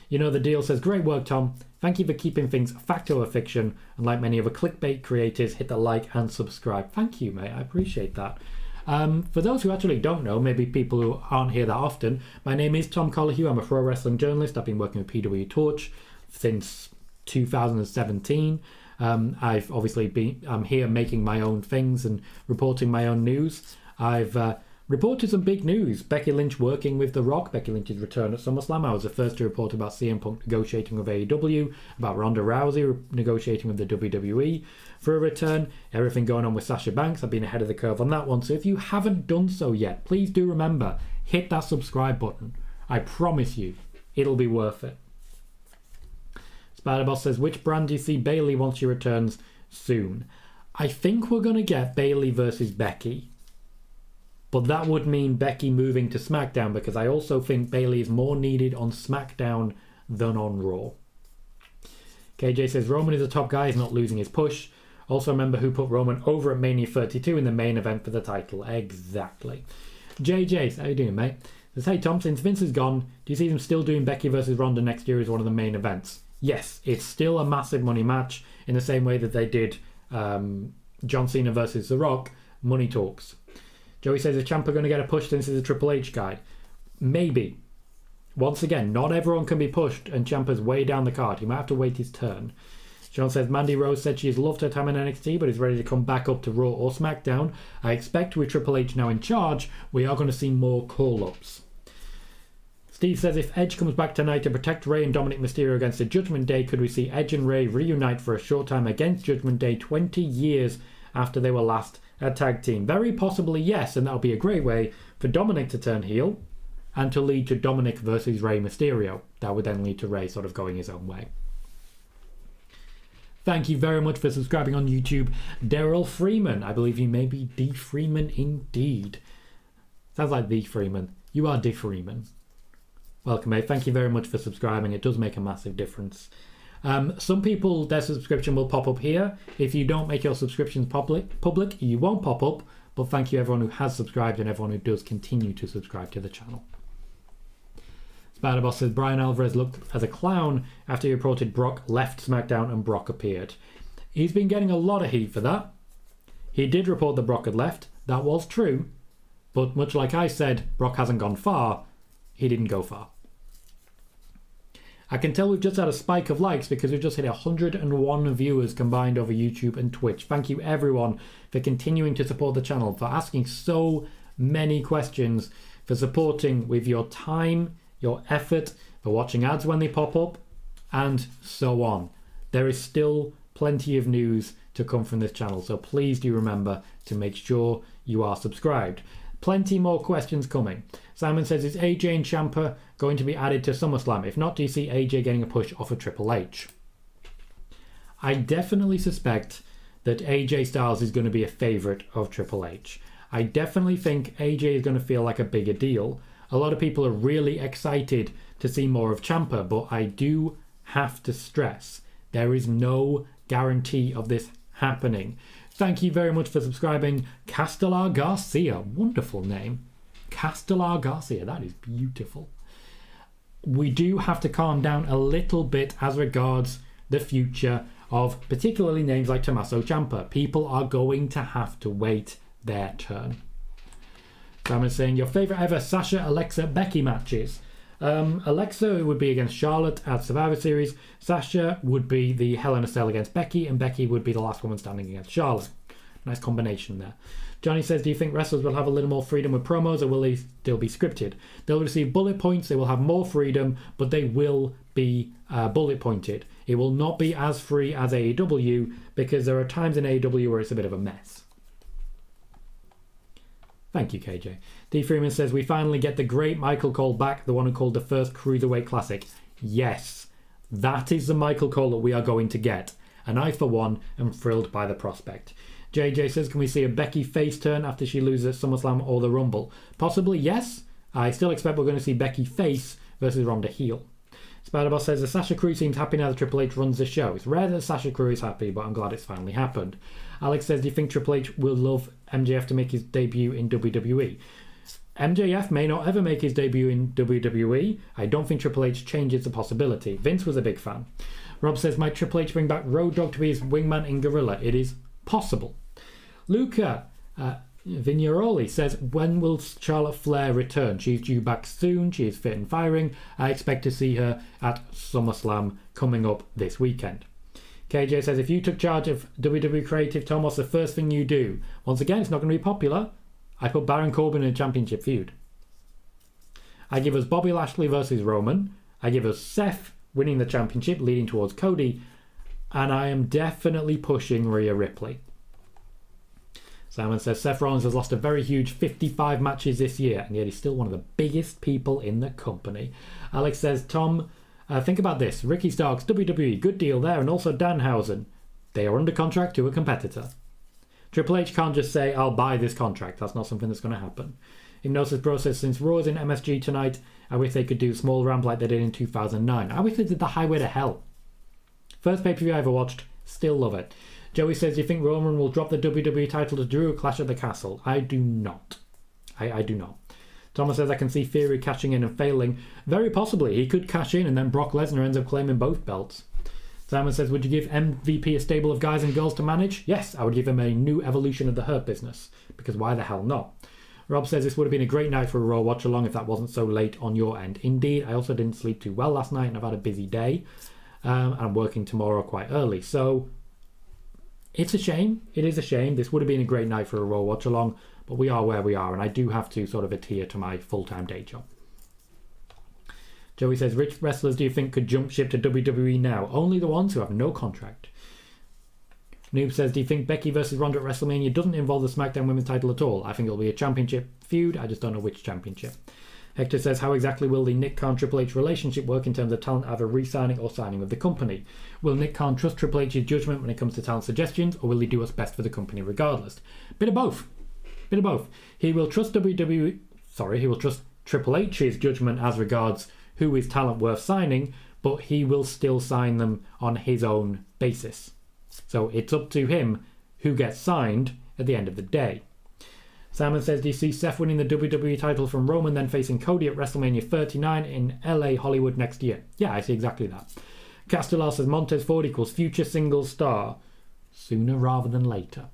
You know the deal says, great work, Tom. Thank you for keeping things fact over fiction. And like many other clickbait creators, hit the like and subscribe. Thank you, mate. I appreciate that. For those who actually don't know, maybe people who aren't here that often, my name is Tom Colohue. I'm a pro wrestling journalist. I've been working with PWTorch since 2017. I've obviously I'm here making my own things and reporting my own news. I've reported some big news. Becky Lynch working with The Rock. Becky Lynch's return at SummerSlam. I was the first to report about CM Punk negotiating with AEW, about Ronda Rousey negotiating with the WWE for a return. Everything going on with Sasha Banks. I've been ahead of the curve on that one. So if you haven't done so yet, please do remember, hit that subscribe button. I promise you, it'll be worth it. Spider-Boss says, which brand do you see Bayley once she returns soon? I think we're going to get Bayley versus Becky. But that would mean Becky moving to SmackDown, because I also think Bayley is more needed on SmackDown than on Raw. KJ says, Roman is a top guy, he's not losing his push. Also remember who put Roman over at Mania 32 in the main event for the title. Exactly. JJ, how you doing, mate? Says, hey Tom, since Vince is gone, do you see them still doing Becky versus Ronda next year as one of the main events? Yes, it's still a massive money match in the same way that they did John Cena versus The Rock. Money talks. Joey says, is Ciampa going to get a push since he's a Triple H guy? Maybe. Once again, not everyone can be pushed, and Ciampa's way down the card. He might have to wait his turn. John says, Mandy Rose said she has loved her time in NXT, but is ready to come back up to Raw or SmackDown. I expect with Triple H now in charge, we are going to see more call-ups. Steve says, if Edge comes back tonight to protect Rey and Dominic Mysterio against the Judgment Day, could we see Edge and Rey reunite for a short time against Judgment Day 20 years after they were last a tag team? Very possibly, yes, and that'll be a great way for Dominic to turn heel and to lead to Dominic versus Rey Mysterio. That would then lead to Rey sort of going his own way. Thank you very much for subscribing on YouTube. Daryl Freeman. I believe you may be D. Freeman indeed. Sounds like the Freeman. You are D. Freeman. Welcome, mate. Thank you very much for subscribing. It does make a massive difference. Some people, their subscription will pop up here. If you don't make your subscriptions public, you won't pop up. But thank you everyone who has subscribed and everyone who does continue to subscribe to the channel. Spider-Boss says, Brian Alvarez looked as a clown after he reported Brock left SmackDown and Brock appeared. He's been getting a lot of heat for that. He did report that Brock had left. That was true. But much like I said, Brock hasn't gone far. He didn't go far. I can tell we've just had a spike of likes because we've just hit 101 viewers combined over YouTube and Twitch. Thank you everyone for continuing to support the channel, for asking so many questions, for supporting with your time, your effort, for watching ads when they pop up, and so on. There is still plenty of news to come from this channel, so please do remember to make sure you are subscribed. Plenty more questions coming. Simon says, is AJ and Ciampa going to be added to SummerSlam? If not, do you see AJ getting a push off of Triple H? I definitely suspect that AJ Styles is going to be a favourite of Triple H. I definitely think AJ is going to feel like a bigger deal. A lot of people are really excited to see more of Ciampa, but I do have to stress, there is no guarantee of this happening. Thank you very much for subscribing. Castelar Garcia, wonderful name. Castelar Garcia, that is beautiful. We do have to calm down a little bit as regards the future of particularly names like Tommaso Ciampa. People are going to have to wait their turn. Simon's saying, your favourite ever Sasha, Alexa, Becky matches? Alexa would be against Charlotte at Survivor Series. Sasha would be the Hell in a Cell against Becky, and Becky would be the last woman standing against Charlotte. Nice combination there. Johnny says, do you think wrestlers will have a little more freedom with promos, or will they still be scripted? They'll receive bullet points, they will have more freedom, but they will be bullet pointed. It will not be as free as AEW, because there are times in AEW where it's a bit of a mess. Thank you, KJ. D. Freeman says, we finally get the great Michael Cole back, the one who called the first Cruiserweight Classic. Yes, that is the Michael Cole that we are going to get. And I, for one, am thrilled by the prospect. JJ says, can we see a Becky face turn after she loses at SummerSlam or the Rumble? Possibly, yes. I still expect we're going to see Becky face versus Ronda heel. Spider-Boss says, the Sasha Crew seems happy now that Triple H runs the show. It's rare that Sasha Crew is happy, but I'm glad it's finally happened. Alex says, do you think Triple H will love MJF to make his debut in WWE? MJF may not ever make his debut in WWE. I don't think Triple H changes the possibility. Vince was a big fan. Rob says, might Triple H bring back Road Dogg to be his wingman in Gorilla? It is possible. Luca Vignaroli says, when will Charlotte Flair return? She's due back soon. She is fit and firing. I expect to see her at SummerSlam coming up this weekend. KJ says, if you took charge of WWE Creative, Tom, what's the first thing you do? Once again, it's not going to be popular. I put Baron Corbin in a championship feud. I give us Bobby Lashley versus Roman. I give us Seth winning the championship, leading towards Cody. And I am definitely pushing Rhea Ripley. Simon says, Seth Rollins has lost a very huge 55 matches this year, and yet he's still one of the biggest people in the company. Alex says, Tom, think about this. Ricky Starks, WWE, good deal there, and also Danhausen. They are under contract to a competitor. Triple H can't just say, I'll buy this contract. That's not something that's going to happen. Hypnosis Bro says, since Raw is in MSG tonight, I wish they could do a small ramp like they did in 2009. I wish they did the Highway to Hell. First pay-per-view I ever watched, still love it. Joey says, do you think Roman will drop the WWE title to Drew at Clash at the Castle? I do not. I do not. Thomas says, I can see Theory cashing in and failing. Very possibly. He could cash in and then Brock Lesnar ends up claiming both belts. Simon says, would you give MVP a stable of guys and girls to manage? Yes, I would give him a new evolution of the Hurt Business. Because why the hell not? Rob says, this would have been a great night for a Raw watch along if that wasn't so late on your end. Indeed, I also didn't sleep too well last night and I've had a busy day. And I'm working tomorrow quite early. So it's a shame. It is a shame. This would have been a great night for a Raw watch along, but we are where we are, and I do have to sort of adhere to my full-time day job. Joey says, which wrestlers do you think could jump ship to WWE now? Only the ones who have no contract. Noob says, do you think Becky versus Ronda at WrestleMania doesn't involve the SmackDown Women's title at all? I think it'll be a championship feud. I just don't know which championship. Hector says, how exactly will the Nick Khan Triple H relationship work in terms of talent either re-signing or signing with the company? Will Nick Khan trust Triple H's judgment when it comes to talent suggestions, or will he do what's best for the company regardless? Bit of both. He will trust he will trust Triple H's judgment as regards who is talent worth signing, but he will still sign them on his own basis. So it's up to him who gets signed at the end of the day. Simon says, do you see Seth winning the WWE title from Roman, then facing Cody at WrestleMania 39 in LA, Hollywood next year? Yeah, I see exactly that. Castellar says, Montez Ford equals future single star sooner rather than later.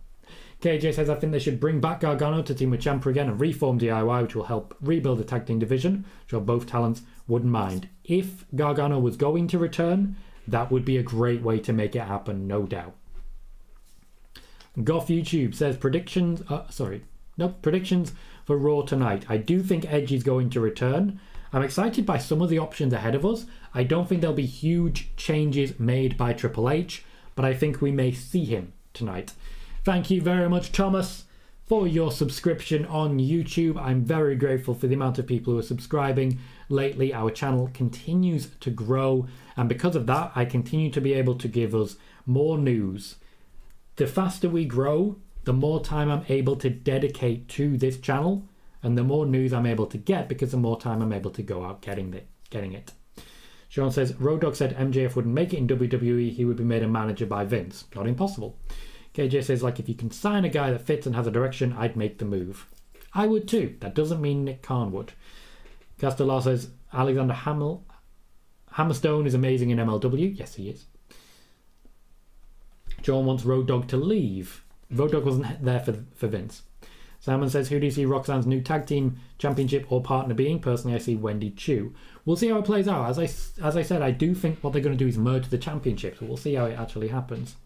KJ says, I think they should bring back Gargano to team with Ciampa again and reform DIY, which will help rebuild the tag team division, which both talents wouldn't mind. If Gargano was going to return, that would be a great way to make it happen, no doubt. Goff YouTube says, predictions for Raw tonight. I do think Edge is going to return. I'm excited by some of the options ahead of us. I don't think there'll be huge changes made by Triple H, but I think we may see him tonight. Thank you very much, Thomas, for your subscription on YouTube. I'm very grateful for the amount of people who are subscribing. Lately, our channel continues to grow, and because of that, I continue to be able to give us more news. The faster we grow, the more time I'm able to dedicate to this channel, and the more news I'm able to get because the more time I'm able to go out getting it. Sean says, Road Dogg said MJF wouldn't make it in WWE, he would be made a manager by Vince. Not impossible. KJ says, like, if you can sign a guy that fits and has a direction, I'd make the move. I would too. That doesn't mean Nick Khan would. Castellar says, Alexander Hammerstone is amazing in MLW. Yes, he is. John wants Road Dogg to leave. Road Dogg wasn't there for Vince. Simon says, who do you see Roxanne's new tag team championship or partner being? Personally, I see Wendy Chu. We'll see how it plays out. As I said, I do think what they're going to do is merge the championships. We'll see how it actually happens.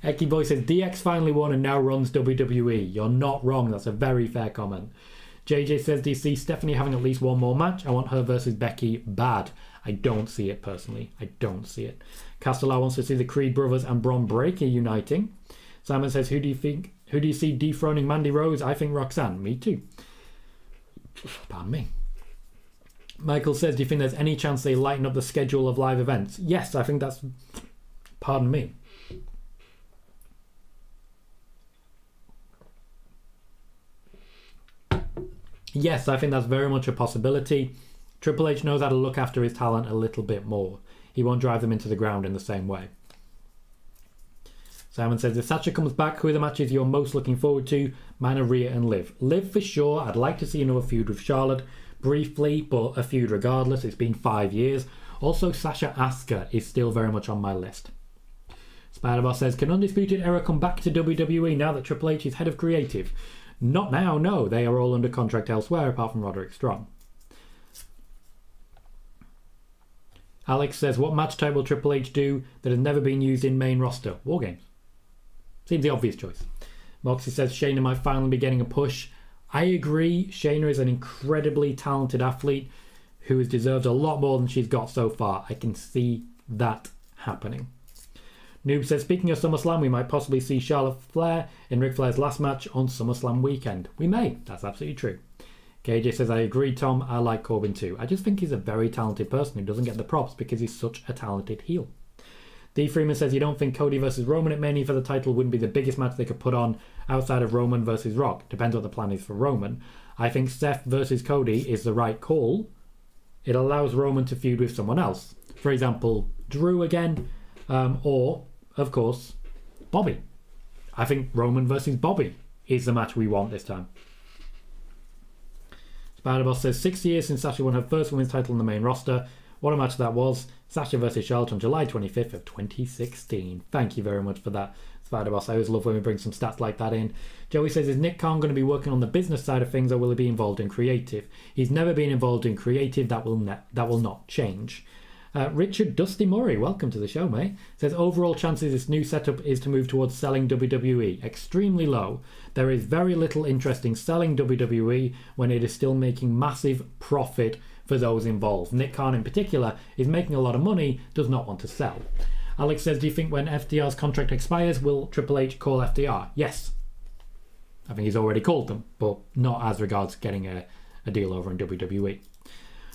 Eki Boy says, DX finally won and now runs WWE. You're not wrong. That's a very fair comment. JJ says, do you see Stephanie having at least one more match? I want her versus Becky bad. I don't see it personally. I don't see it. Castellar wants to see the Creed brothers and Bron Breakker uniting. Simon says, who do you see dethroning Mandy Rose? I think Roxanne. Me too. Pardon me. Michael says, do you think there's any chance they lighten up the schedule of live events? Yes, I think that's... Pardon me. Yes, I think that's very much a possibility. Triple H knows how to look after his talent a little bit more. He won't drive them into the ground in the same way. Simon says, if Sasha comes back, who are the matches you're most looking forward to? Mine are Rhea and Liv. Liv for sure. I'd like to see another feud with Charlotte. Briefly, but a feud regardless. It's been 5 years. Also, Sasha Asuka is still very much on my list. Spider-Boss says, can Undisputed Era come back to WWE now that Triple H is head of creative? Not now, no. They are all under contract elsewhere, apart from Roderick Strong. Alex says, what match type will Triple H do that has never been used in main roster? War Games. Seems the obvious choice. Moxie says, Shayna might finally be getting a push. I agree. Shayna is an incredibly talented athlete who has deserved a lot more than she's got so far. I can see that happening. Noob says, speaking of SummerSlam, we might possibly see Charlotte Flair in Ric Flair's last match on SummerSlam weekend. We may. That's absolutely true. KJ says, I agree, Tom. I like Corbin too. I just think he's a very talented person who doesn't get the props because he's such a talented heel. D. Freeman says, you don't think Cody versus Roman at Mania for the title wouldn't be the biggest match they could put on outside of Roman versus Rock? Depends what the plan is for Roman. I think Seth versus Cody is the right call. It allows Roman to feud with someone else. For example, Drew again, or, of course, Bobby. I think Roman versus Bobby is the match we want this time. Spider-Boss says, 6 years since Sasha won her first women's title in the main roster. What a match that was. Sasha versus Charlotte on July 25th of 2016. Thank you very much for that, Spider-Boss. I always love when we bring some stats like that in. Joey says, is Nick Khan going to be working on the business side of things or will he be involved in creative? He's never been involved in creative. That will not change. Richard Dusty Murray, welcome to the show, mate. Says, overall chances this new setup is to move towards selling WWE. Extremely low. There is very little interest in selling WWE when it is still making massive profit for those involved. Nick Khan in particular is making a lot of money, does not want to sell. Alex says, do you think when FDR's contract expires, will Triple H call FDR? Yes. I think he's already called them, but not as regards getting a deal over in WWE.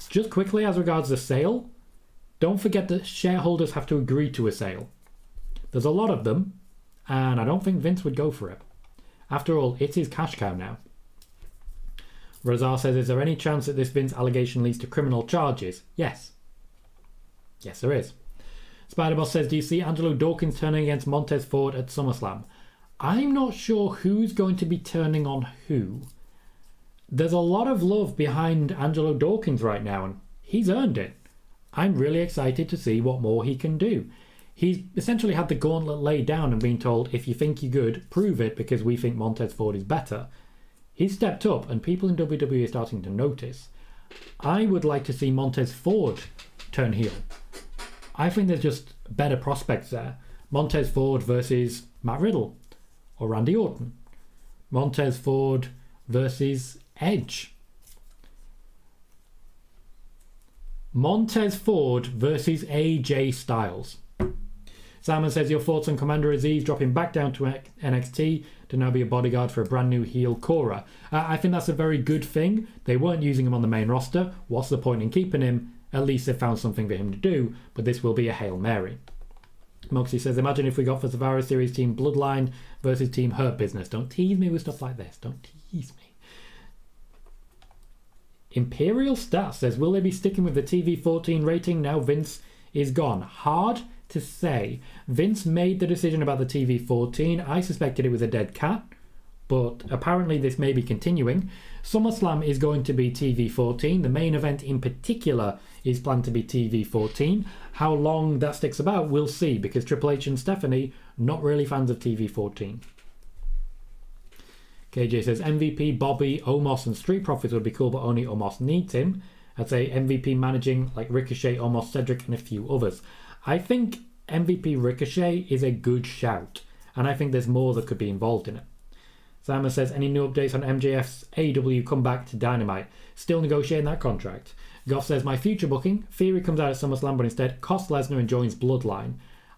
Just quickly, as regards the sale, don't forget that shareholders have to agree to a sale. There's a lot of them, and I don't think Vince would go for it. After all, it's his cash cow now. Razar says, is there any chance that this Vince allegation leads to criminal charges? Yes. Yes, there is. Spider-Boss says, do you see Angelo Dawkins turning against Montez Ford at SummerSlam? I'm not sure who's going to be turning on who. There's a lot of love behind Angelo Dawkins right now, and he's earned it. I'm really excited to see what more he can do. He's essentially had the gauntlet laid down and been told, if you think you're good, prove it because we think Montez Ford is better. He's stepped up and people in WWE are starting to notice. I would like to see Montez Ford turn heel. I think there's just better prospects there. Montez Ford versus Matt Riddle or Randy Orton. Montez Ford versus Edge. Montez Ford versus AJ Styles. Simon says, your thoughts on Commander Aziz dropping back down to NXT to now be a bodyguard for a brand new heel Cora. I think that's a very good thing. They weren't using him on the main roster. What's the point in keeping him? At least they found something for him to do, but this will be a Hail Mary. Moxie says, imagine if we got for Survivor Series Team Bloodline versus Team Hurt Business. Don't tease me with stuff like this. Don't tease me. Imperial Stats says, will they be sticking with the TV-14 rating now Vince is gone? Hard to say. Vince made the decision about the TV-14. I suspected it was a dead cat, but apparently this may be continuing. SummerSlam is going to be TV-14. The main event in particular is planned to be TV-14. How long that sticks about, we'll see, because Triple H and Stephanie, not really fans of TV-14. KJ says, MVP, Bobby, Omos and Street Profits would be cool, but only Omos needs him. I'd say MVP managing like Ricochet, Omos, Cedric and a few others. I think MVP Ricochet is a good shout, and I think there's more that could be involved in it. Simon says, any new updates on MJF's AEW comeback to Dynamite? Still negotiating that contract. Goff says, my future booking, Theory comes out at SummerSlam, but instead costs Lesnar and joins Bloodline.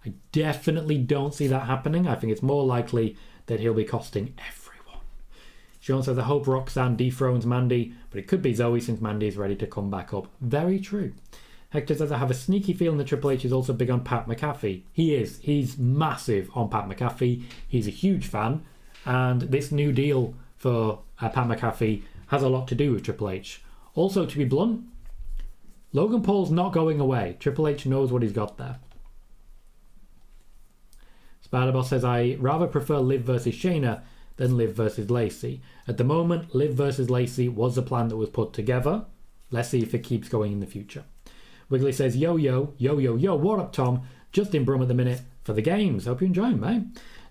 I definitely don't see that happening. I think it's more likely that he'll be costing everyone. Sean says, I hope Roxanne dethrones Mandy, but it could be Zoe since Mandy is ready to come back up. Very true. Hector says, I have a sneaky feeling that Triple H is also big on Pat McAfee. He is. He's massive on Pat McAfee. He's a huge fan. And this new deal for Pat McAfee has a lot to do with Triple H. Also, to be blunt, Logan Paul's not going away. Triple H knows what he's got there. Spider-Boss says, I rather prefer Liv versus Shayna than Liv versus Lacey. At the moment, Liv versus Lacey was the plan that was put together. Let's see if it keeps going in the future. Wiggly says, yo, what up, Tom? Just in Brum at the minute for the games. Hope you enjoy them, mate.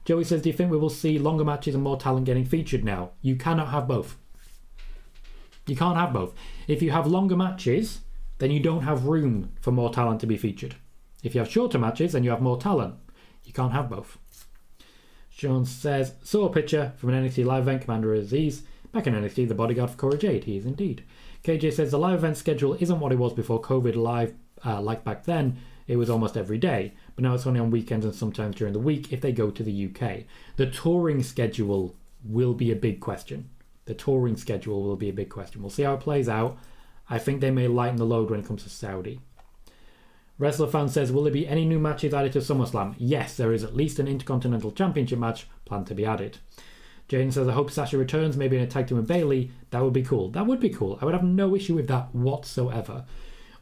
Joey says, do you think we will see longer matches and more talent getting featured now? You cannot have both. You can't have both. If you have longer matches, then you don't have room for more talent to be featured. If you have shorter matches, then you have more talent. You can't have both. Sean says, saw a picture from an NXT live event, Commander Aziz. Back in NXT, the bodyguard for Cora Jade. He is indeed. KJ says, the live event schedule isn't what it was before COVID live, like back then. It was almost every day, but now it's only on weekends and sometimes during the week if they go to the UK. The touring schedule will be a big question. We'll see how it plays out. I think they may lighten the load when it comes to Saudi. Wrestler Fan says, will there be any new matches added to SummerSlam? Yes, there is at least an Intercontinental Championship match planned to be added. Jaden says, I hope Sasha returns, maybe in a tag team with Bayley. That would be cool. That would be cool. I would have no issue with that whatsoever.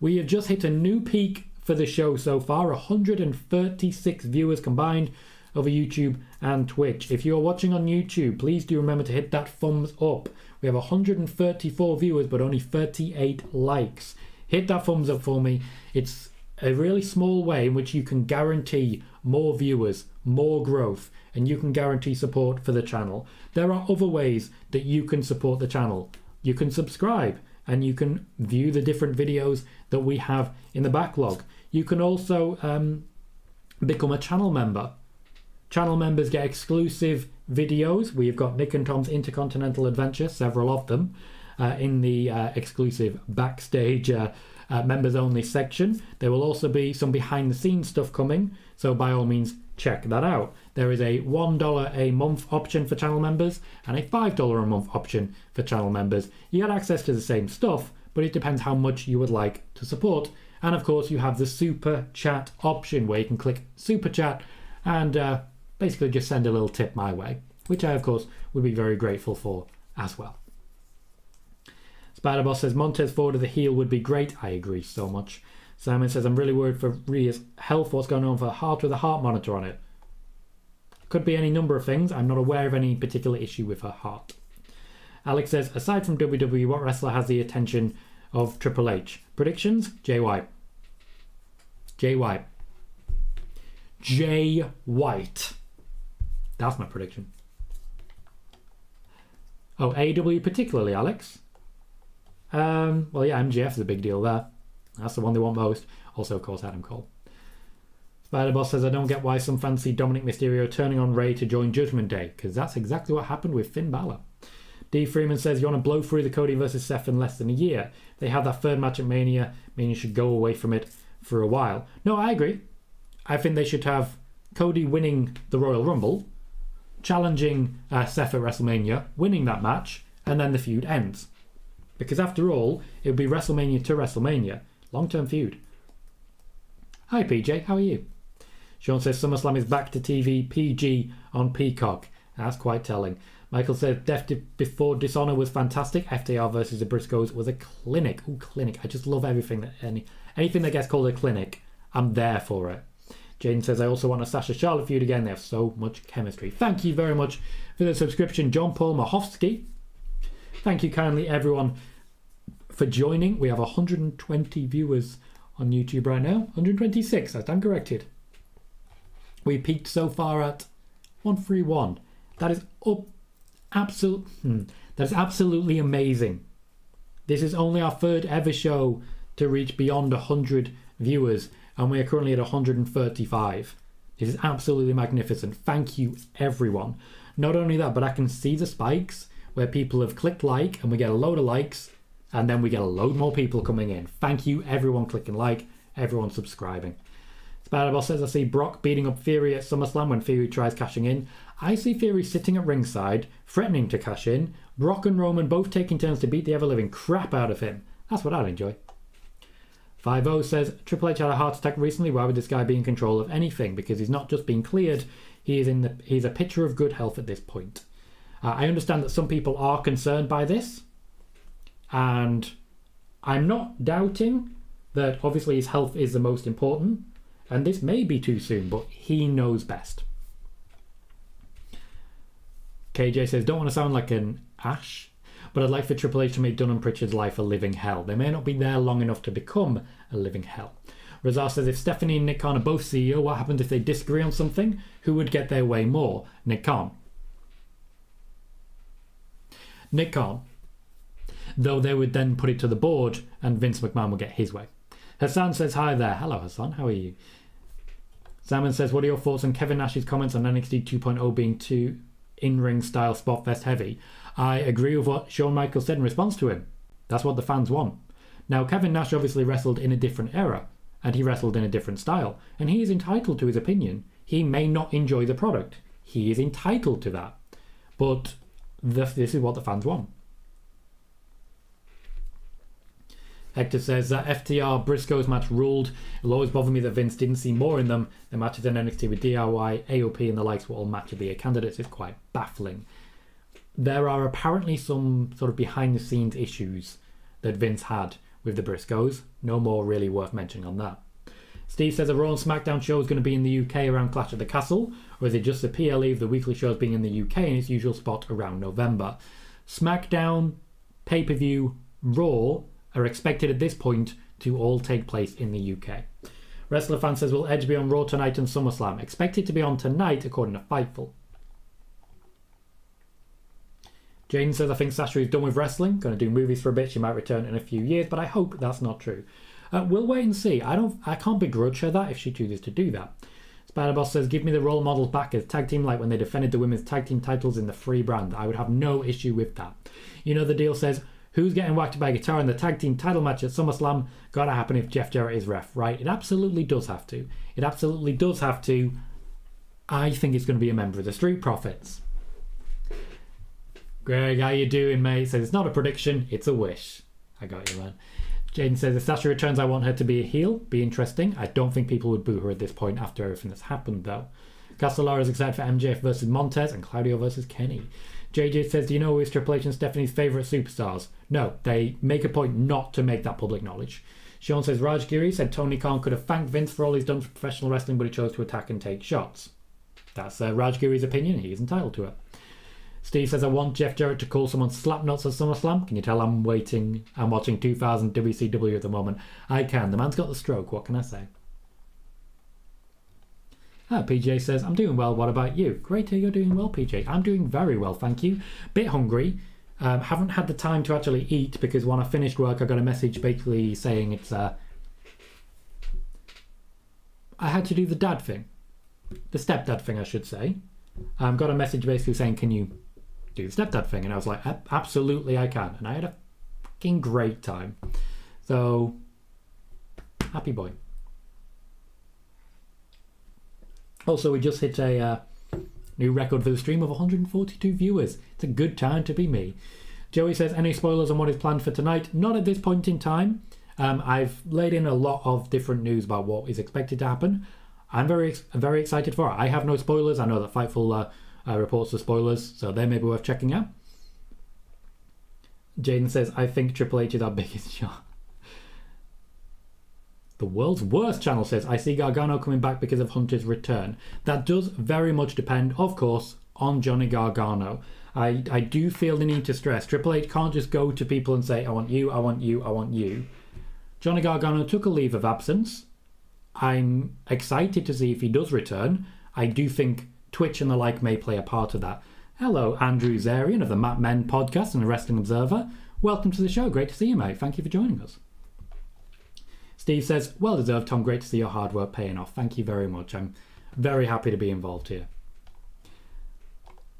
We have just hit a new peak for the show so far, 136 viewers combined over YouTube and Twitch. If you're watching on YouTube, please do remember to hit that thumbs up. We have 134 viewers, but only 38 likes. Hit that thumbs up for me. It's a really small way in which you can guarantee more viewers, more growth, and you can guarantee support for the channel. There are other ways that you can support the channel. You can subscribe, and you can view the different videos that we have in the backlog. You can also become a channel member. Channel members get exclusive videos. We've got Nick and Tom's Intercontinental Adventure, several of them. in the exclusive backstage members only section. There will also be some behind the scenes stuff coming, so by all means check that out. There is a $1 a month option for channel members and a $5 a month option for channel members. You get access to the same stuff, but it depends how much you would like to support. And of course you have the super chat option where you can click super chat and basically just send a little tip my way, which I of course would be very grateful for as well. Spider-Boss says Montez Ford as a heel would be great. I agree so much. Simon says I'm really worried for Rhea's health. What's going on for her heart with a heart monitor on it? Could be any number of things. I'm not aware of any particular issue with her heart. Alex says aside from WWE, what wrestler has the attention of Triple H? Predictions? Jay White. Jay White. Jay White. That's my prediction. Oh, AEW particularly, Alex? Well, yeah, MJF is a big deal there. That's the one they want most. Also, of course, Adam Cole. Spider-Boss says, I don't get why some fans see Dominic Mysterio turning on Ray to join Judgment Day, because that's exactly what happened with Finn Balor. D. Freeman says, you want to blow through the Cody versus Seth in less than a year. They had that third match at Mania. Mania should go away from it for a while. No, I agree. I think they should have Cody winning the Royal Rumble, challenging Seth at WrestleMania, winning that match, and then the feud ends. Because after all, it would be WrestleMania to WrestleMania. Long-term feud. Hi PJ, how are you? Sean says SummerSlam is back to TV, PG on Peacock. That's quite telling. Michael says Death Before Dishonor was fantastic. FTR versus the Briscoes was a clinic. Ooh, clinic. I just love everything that anything that gets called a clinic. I'm there for it. Jane says I also want a Sasha Charlotte feud again. They have so much chemistry. Thank you very much for the subscription, John Paul Mahofsky. Thank you kindly everyone for joining. We have 120 viewers on YouTube right now. 126, I stand corrected. We peaked so far at 131. That is that is absolutely amazing. This is only our third ever show to reach beyond 100 viewers, and we are currently at 135. This is absolutely magnificent. Thank you everyone. Not only that, but I can see the spikes where people have clicked like and we get a load of likes, and then we get a load more people coming in. Thank you everyone clicking like, everyone subscribing. Spider-Boss says I see Brock beating up Theory at SummerSlam when Theory tries cashing in. I see Theory sitting at ringside, threatening to cash in. Brock and Roman both taking turns to beat the ever-living crap out of him. That's what I'd enjoy. 5-0 says Triple H had a heart attack recently. Why would this guy be in control of anything? Because he's not just been cleared, he's a picture of good health at this point. I understand that some people are concerned by this, and I'm not doubting that obviously his health is the most important, and this may be too soon, but he knows best. KJ says, don't want to sound like an Ash, but I'd like for Triple H to make Dunn and Pritchard's life a living hell. They may not be there long enough to become a living hell. Razar says, if Stephanie and Nick Khan are both CEO, what happens if they disagree on something? Who would get their way more? Nick Khan. Nick Khan. Though they would then put it to the board and Vince McMahon would get his way. Hassan says, hi there. Hello Hassan, how are you? Simon says, what are your thoughts on Kevin Nash's comments on NXT 2.0 being too in-ring style spot fest heavy? I agree with what Shawn Michaels said in response to him. That's what the fans want. Now, Kevin Nash obviously wrestled in a different era, and he wrestled in a different style, and he is entitled to his opinion. He may not enjoy the product. He is entitled to that. But this is what the fans want. Hector says that FTR Briscoes match ruled. It'll always bother me that Vince didn't see more in them. The matches in NXT with DIY, AOP and the likes were all match of the year candidates. It's quite baffling. There are apparently some sort of behind the scenes issues that Vince had with the Briscoes. No more really worth mentioning on that. Steve says a Raw and SmackDown show is going to be in the UK around Clash at the Castle, or is it just the PLE of the weekly shows being in the UK in its usual spot around November? SmackDown, pay-per-view, Raw are expected at this point to all take place in the UK. Wrestler Fan says, will Edge be on Raw tonight and SummerSlam? Expected to be on tonight according to Fightful. Jane says, I think Sasha is done with wrestling, going to do movies for a bit, she might return in a few years, but I hope that's not true. We'll wait and see. I can't begrudge her that if she chooses to do that. Spider-Boss says, give me the role models back as tag team like when they defended the women's tag team titles in the free brand. I would have no issue with that. You know the deal says, Who's getting whacked by a guitar in the tag team title match at SummerSlam? Gotta happen if Jeff Jarrett is ref, right? It absolutely does have to. It absolutely does have to. I think it's going to be a member of the Street Profits. Greg, how you doing, mate? Says it's not a prediction, it's a wish. I got you, man. Jaden says if Sasha returns, I want her to be a heel. Be interesting. I don't think people would boo her at this point after everything that's happened, though. Castellara is excited for MJF versus Montez and Claudio versus Kenny. JJ says, do you know who is Triple H and Stephanie's favourite superstars? No, they make a point not to make that public knowledge. Sean says, Raj Giri said Tony Khan could have thanked Vince for all he's done for professional wrestling, but he chose to attack and take shots. That's Raj Giri's opinion. He's entitled to it. Steve says, I want Jeff Jarrett to call someone slapnuts at SummerSlam. Can you tell I'm watching 2000 WCW at the moment? I can. The man's got the stroke. What can I say? PJ says, I'm doing well. What about you? Great to hear you're doing well, PJ. I'm doing very well, thank you. Bit hungry. Haven't had the time to actually eat because when I finished work, I got a message basically saying it's... I had to do the dad thing. The stepdad thing, I should say. Got a message basically saying, can you do the stepdad thing? And I was like, absolutely I can. And I had a fucking great time. So, happy boy. Also, we just hit a new record for the stream of 142 viewers. It's a good time to be me. Joey says, any spoilers on what is planned for tonight? Not at this point in time. I've laid in a lot of different news about what is expected to happen. I'm very excited for it. I have no spoilers. I know that Fightful reports the spoilers, so they may be worth checking out. Jaden says, I think Triple H is our biggest shot. The world's worst channel says, I see Gargano coming back because of Hunter's return. That does very much depend, of course, on Johnny Gargano. I do feel the need to stress. Triple H can't just go to people and say, I want you, I want you, I want you. Johnny Gargano took a leave of absence. I'm excited to see if he does return. I do think Twitch and the like may play a part of that. Hello, Andrew Zarian of the Map Men podcast and the Wrestling Observer. Welcome to the show. Great to see you, mate. Thank you for joining us. Steve says, well deserved, Tom. Great to see your hard work paying off. Thank you very much. I'm very happy to be involved here.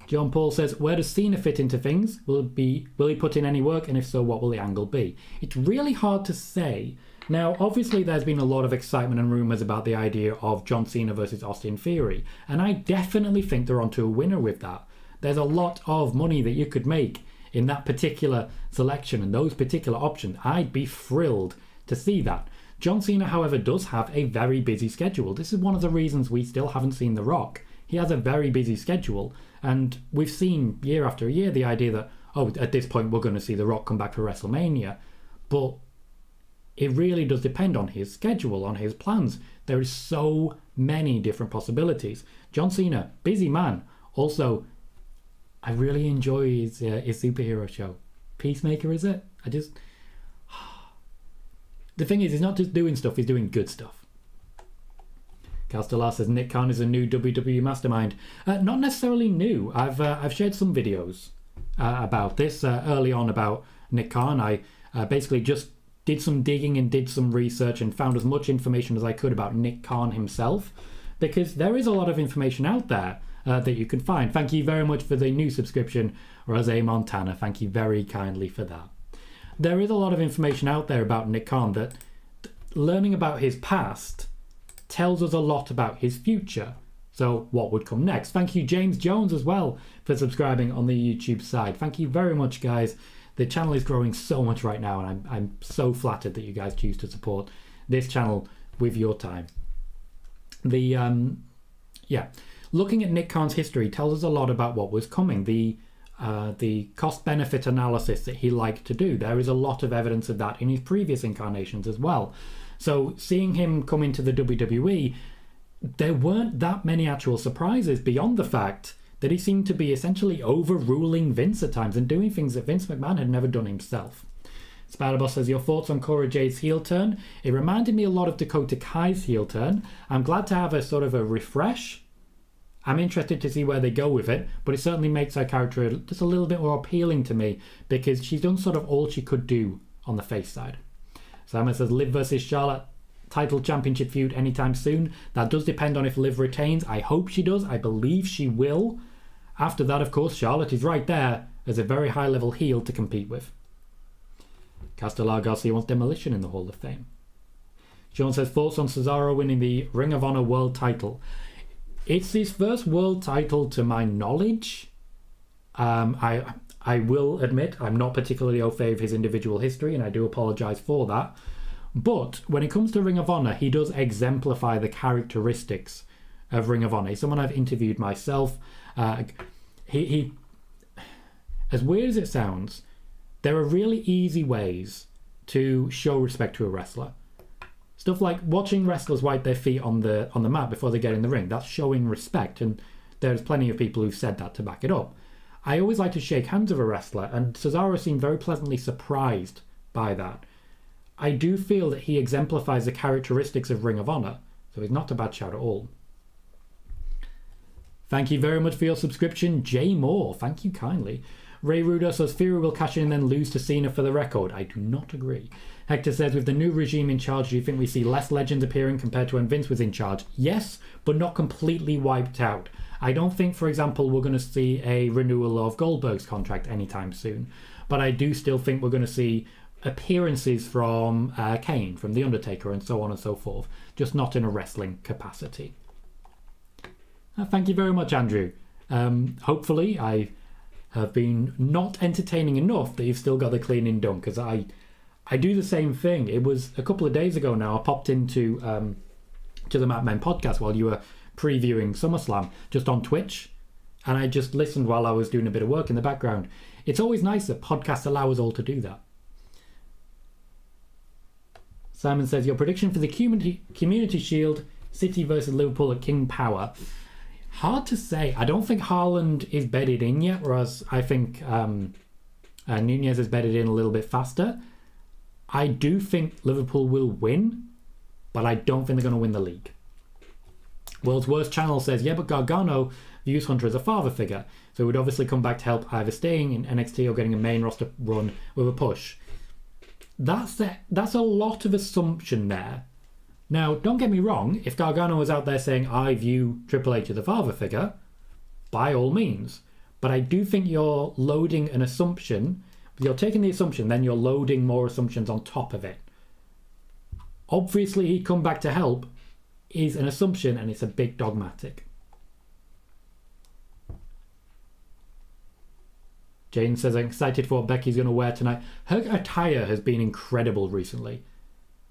John Paul says, where does Cena fit into things? Will he put in any work? And if so, what will the angle be? It's really hard to say. Now, obviously, there's been a lot of excitement and rumours about the idea of John Cena versus Austin Theory. And I definitely think they're onto a winner with that. There's a lot of money that you could make in that particular selection and those particular options. I'd be thrilled to see that. John Cena, however, does have a very busy schedule. This is one of the reasons we still haven't seen The Rock. He has a very busy schedule, and we've seen year after year the idea that, oh, at this point we're going to see The Rock come back for WrestleMania. But it really does depend on his schedule, on his plans. There is so many different possibilities. John Cena, busy man. Also, I really enjoy his superhero show. Peacemaker, is it? The thing is, he's not just doing stuff, he's doing good stuff. Castellar says Nick Khan is a new WWE mastermind. Not necessarily new. I've shared some videos about this early on about Nick Khan. I basically just did some digging and did some research and found as much information as I could about Nick Khan himself, because there is a lot of information out there that you can find. Thank you very much for the new subscription, Rose Montana. Thank you very kindly for that. There is a lot of information out there about Nick Khan that learning about his past tells us a lot about his future. So what would come next? Thank you, James Jones, as well, for subscribing on the YouTube side. Thank you very much, guys. The channel is growing so much right now, and I'm so flattered that you guys choose to support this channel with your time. Looking at Nick Khan's history tells us a lot about what was coming. The cost-benefit analysis that he liked to do. There is a lot of evidence of that in his previous incarnations as well. So seeing him come into the WWE, there weren't that many actual surprises beyond the fact that he seemed to be essentially overruling Vince at times and doing things that Vince McMahon had never done himself. Spider-Boss says, your thoughts on Cora Jade's heel turn? It reminded me a lot of Dakota Kai's heel turn. I'm glad to have a sort of a refresh. I'm interested to see where they go with it, but it certainly makes her character just a little bit more appealing to me because she's done sort of all she could do on the face side. Simon says, Liv versus Charlotte title championship feud anytime soon. That does depend on if Liv retains. I hope she does. I believe she will. After that, of course, Charlotte is right there as a very high-level heel to compete with. Castelar Garcia wants demolition in the Hall of Fame. Sean says, thoughts on Cesaro winning the Ring of Honor World title? It's his first world title to my knowledge. I will admit I'm not particularly au fait of his individual history, and I do apologise for that. But when it comes to Ring of Honor, he does exemplify the characteristics of Ring of Honor. He's someone I've interviewed myself. He, as weird as it sounds, there are really easy ways to show respect to a wrestler. Stuff like watching wrestlers wipe their feet on the mat before they get in the ring. That's showing respect, and there's plenty of people who've said that to back it up. I always like to shake hands with a wrestler, and Cesaro seemed very pleasantly surprised by that. I do feel that he exemplifies the characteristics of Ring of Honor, so he's not a bad shout at all. Thank you very much for your subscription, Jay Moore. Thank you kindly. Ray Rudo says Fury will cash in and then lose to Cena for the record. I do not agree. Hector says, with the new regime in charge, do you think we see less legends appearing compared to when Vince was in charge? Yes, but not completely wiped out. I don't think, for example, we're going to see a renewal of Goldberg's contract anytime soon. But I do still think we're going to see appearances from Kane, from The Undertaker, and so on and so forth. Just not in a wrestling capacity. Thank you very much, Andrew. Hopefully I have been not entertaining enough that you've still got the cleaning done, because I do the same thing. It was a couple of days ago now. I popped into to the Mat Men podcast while you were previewing SummerSlam just on Twitch, and I just listened while I was doing a bit of work in the background. It's always nice that podcasts allow us all to do that. Simon says, your prediction for the Community Shield, City versus Liverpool at King Power. Hard to say. I don't think Haaland is bedded in yet, whereas I think Nunez is bedded in a little bit faster. I do think Liverpool will win, but I don't think they're going to win the league. World's Worst Channel says, yeah, but Gargano views Hunter as a father figure, so he would obviously come back to help either staying in NXT or getting a main roster run with a push. That's a lot of assumption there. Now, don't get me wrong, if Gargano was out there saying, I view Triple H as a father figure, by all means. But I do think you're loading an assumption. You're taking the assumption, then you're loading more assumptions on top of it. Obviously, he'd come back to help is an assumption, and it's a bit dogmatic. Jane says, I'm excited for what Becky's going to wear tonight. Her attire has been incredible recently.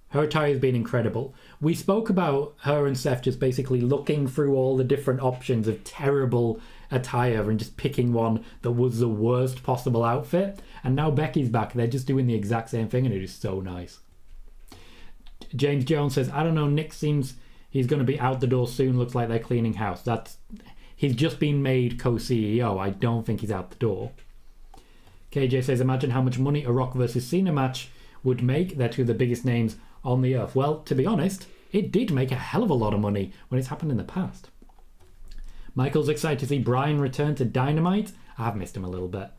Her attire has been incredible. We spoke about her and Seth just basically looking through all the different options of terrible attire and just picking one that was the worst possible outfit. And now Becky's back. They're just doing the exact same thing, and it is so nice. James Jones says, I don't know, Nick seems he's going to be out the door soon. Looks like they're cleaning house. He's just been made co-CEO. I don't think he's out the door. KJ says, imagine how much money a Rock versus Cena match would make. They're two of the biggest names on the earth. Well, to be honest, it did make a hell of a lot of money when it's happened in the past. Michael's excited to see Bryan return to Dynamite. I've missed him a little bit.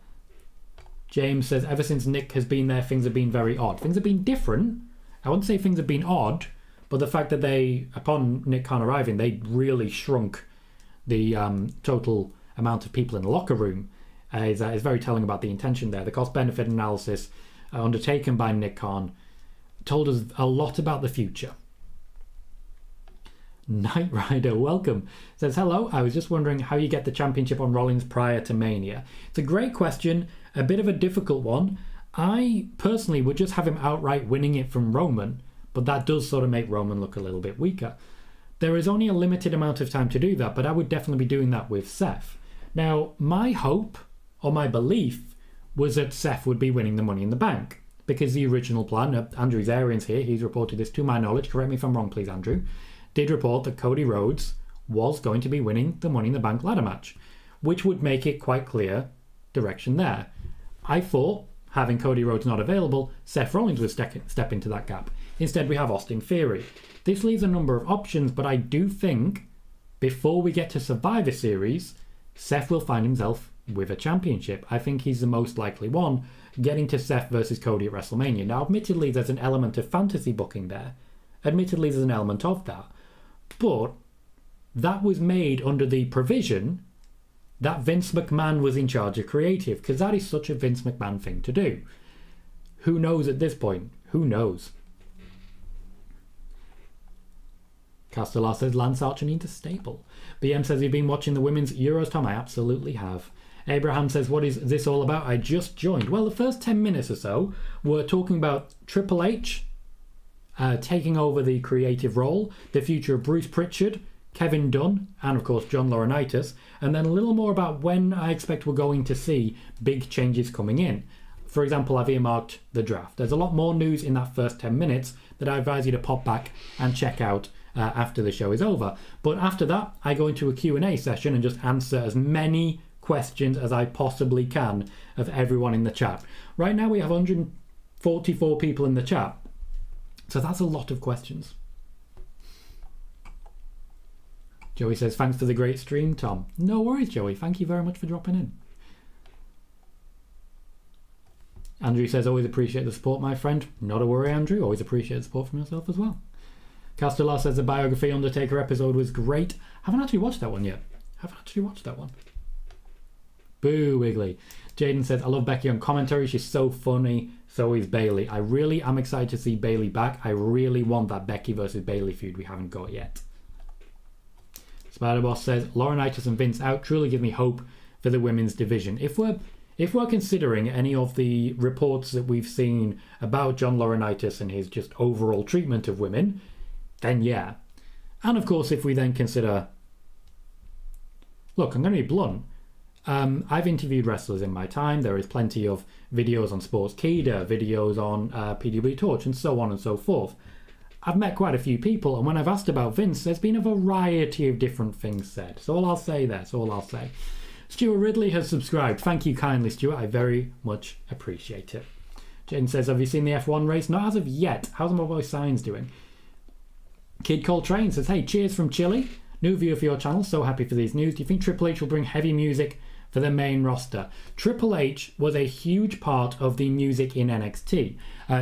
James says, ever since Nick has been there, things have been very odd. Things have been different. I wouldn't say things have been odd, but the fact that they, upon Nick Khan arriving, they really shrunk the total amount of people in the locker room is very telling about the intention there. The cost-benefit analysis undertaken by Nick Khan told us a lot about the future. Knight Rider, welcome. Says, hello, I was just wondering how you get the championship on Rollins prior to Mania. It's a great question, a bit of a difficult one. I personally would just have him outright winning it from Roman, but that does sort of make Roman look a little bit weaker. There is only a limited amount of time to do that, but I would definitely be doing that with Seth. Now, my hope, or my belief, was that Seth would be winning the Money in the Bank. Because the original plan, Andrew's Arians here, he's reported this to my knowledge, correct me if I'm wrong please Andrew, did report that Cody Rhodes was going to be winning the Money in the Bank ladder match, which would make it quite clear direction there. I thought, having Cody Rhodes not available, Seth Rollins would step into that gap. Instead we have Austin Theory. This leaves a number of options, but I do think, before we get to Survivor Series, Seth will find himself with a championship. I think he's the most likely one, getting to Seth versus Cody at WrestleMania. Now, admittedly, there's an element of fantasy booking there. Admittedly, there's an element of that. But that was made under the provision that Vince McMahon was in charge of creative, because that is such a Vince McMahon thing to do. who knows at this point? Who knows? Castellar says Lance Archer needs a stable. BM says you've been watching the women's Euros, Tom. I absolutely have. Abraham says, what is this all about? I just joined. Well, the first 10 minutes or so were talking about Triple H taking over the creative role, the future of Bruce Pritchard, Kevin Dunn, and of course John Laurinaitis, and then a little more about when I expect we're going to see big changes coming in. For example, I've earmarked the draft. There's a lot more news in that first 10 minutes that I advise you to pop back and check out after the show is over. But after that, I go into a Q&A session and just answer as many questions as I possibly can of everyone in the chat. Right now we have 144 people in the chat, so that's a lot of questions. Joey says, thanks for the great stream, Tom. No worries, Joey. Thank you very much for dropping in. Andrew says, always appreciate the support, my friend. Not a worry, Andrew. Always appreciate the support from yourself as well. Castellar says the biography Undertaker episode was great. Haven't actually watched that one yet. Boo, Wiggly. Jaden says, I love Becky on commentary. She's so funny. So is Bayley. I really am excited to see Bayley back. I really want that Becky versus Bayley feud we haven't got yet. Spider-Boss says, Laurinaitis and Vince out truly give me hope for the women's division. If we're considering any of the reports that we've seen about John Laurinaitis and his just overall treatment of women, then yeah. And of course, if we then consider... Look, I'm going to be blunt. I've interviewed wrestlers in my time. There is plenty of videos on Sportskeeda, videos on PWTorch, and so on and so forth. I've met quite a few people, and when I've asked about Vince, there's been a variety of different things said. So all I'll say there, so all I'll say. Stuart Ridley has subscribed. Thank you kindly, Stuart. I very much appreciate it. Jaden says, have you seen the F1 race? Not as of yet. How's my boy Signs doing? Kid Coltrane says, hey, cheers from Chile. New viewer for your channel. So happy for these news. Do you think Triple H will bring heavy music for the main roster? Triple H was a huge part of the music in NXT.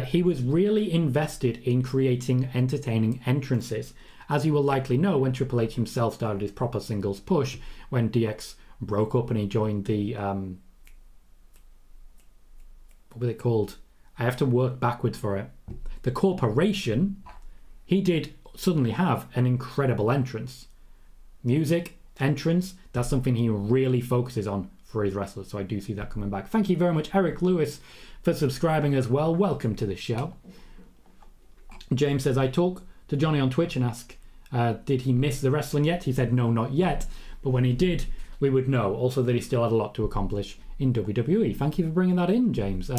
He was really invested in creating entertaining entrances. As you will likely know, when Triple H himself started his proper singles push, when DX broke up and he joined the... what was it called? I have to work backwards for it. The Corporation, he did suddenly have an incredible entrance. Music, entrance, that's something he really focuses on for his wrestlers, so I do see that coming back. Thank you very much, Eric Lewis, for subscribing as well. Welcome to the show. James says, I talk to Johnny on Twitch and ask, did he miss the wrestling yet? He said, no, not yet, but when he did, we would know. Also that he still had a lot to accomplish in WWE. Thank you for bringing that in, James.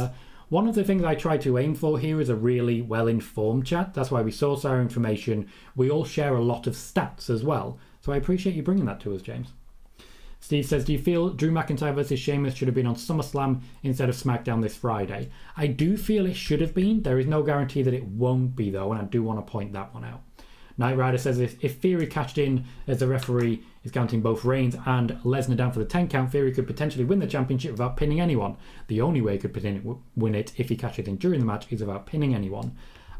One of the things I try to aim for here is a really well-informed chat. That's why we source our information. We all share a lot of stats as well. So I appreciate you bringing that to us, James. Steve says, do you feel Drew McIntyre versus Sheamus should have been on SummerSlam instead of SmackDown this Friday? I do feel it should have been. There is no guarantee that it won't be, though, and I do want to point that one out. Knight Rider says, if Theory cashed in as the referee is counting both Reigns and Lesnar down for the 10 count, Theory could potentially win the championship without pinning anyone. The only way he could win it if he cashes in during the match is without pinning anyone.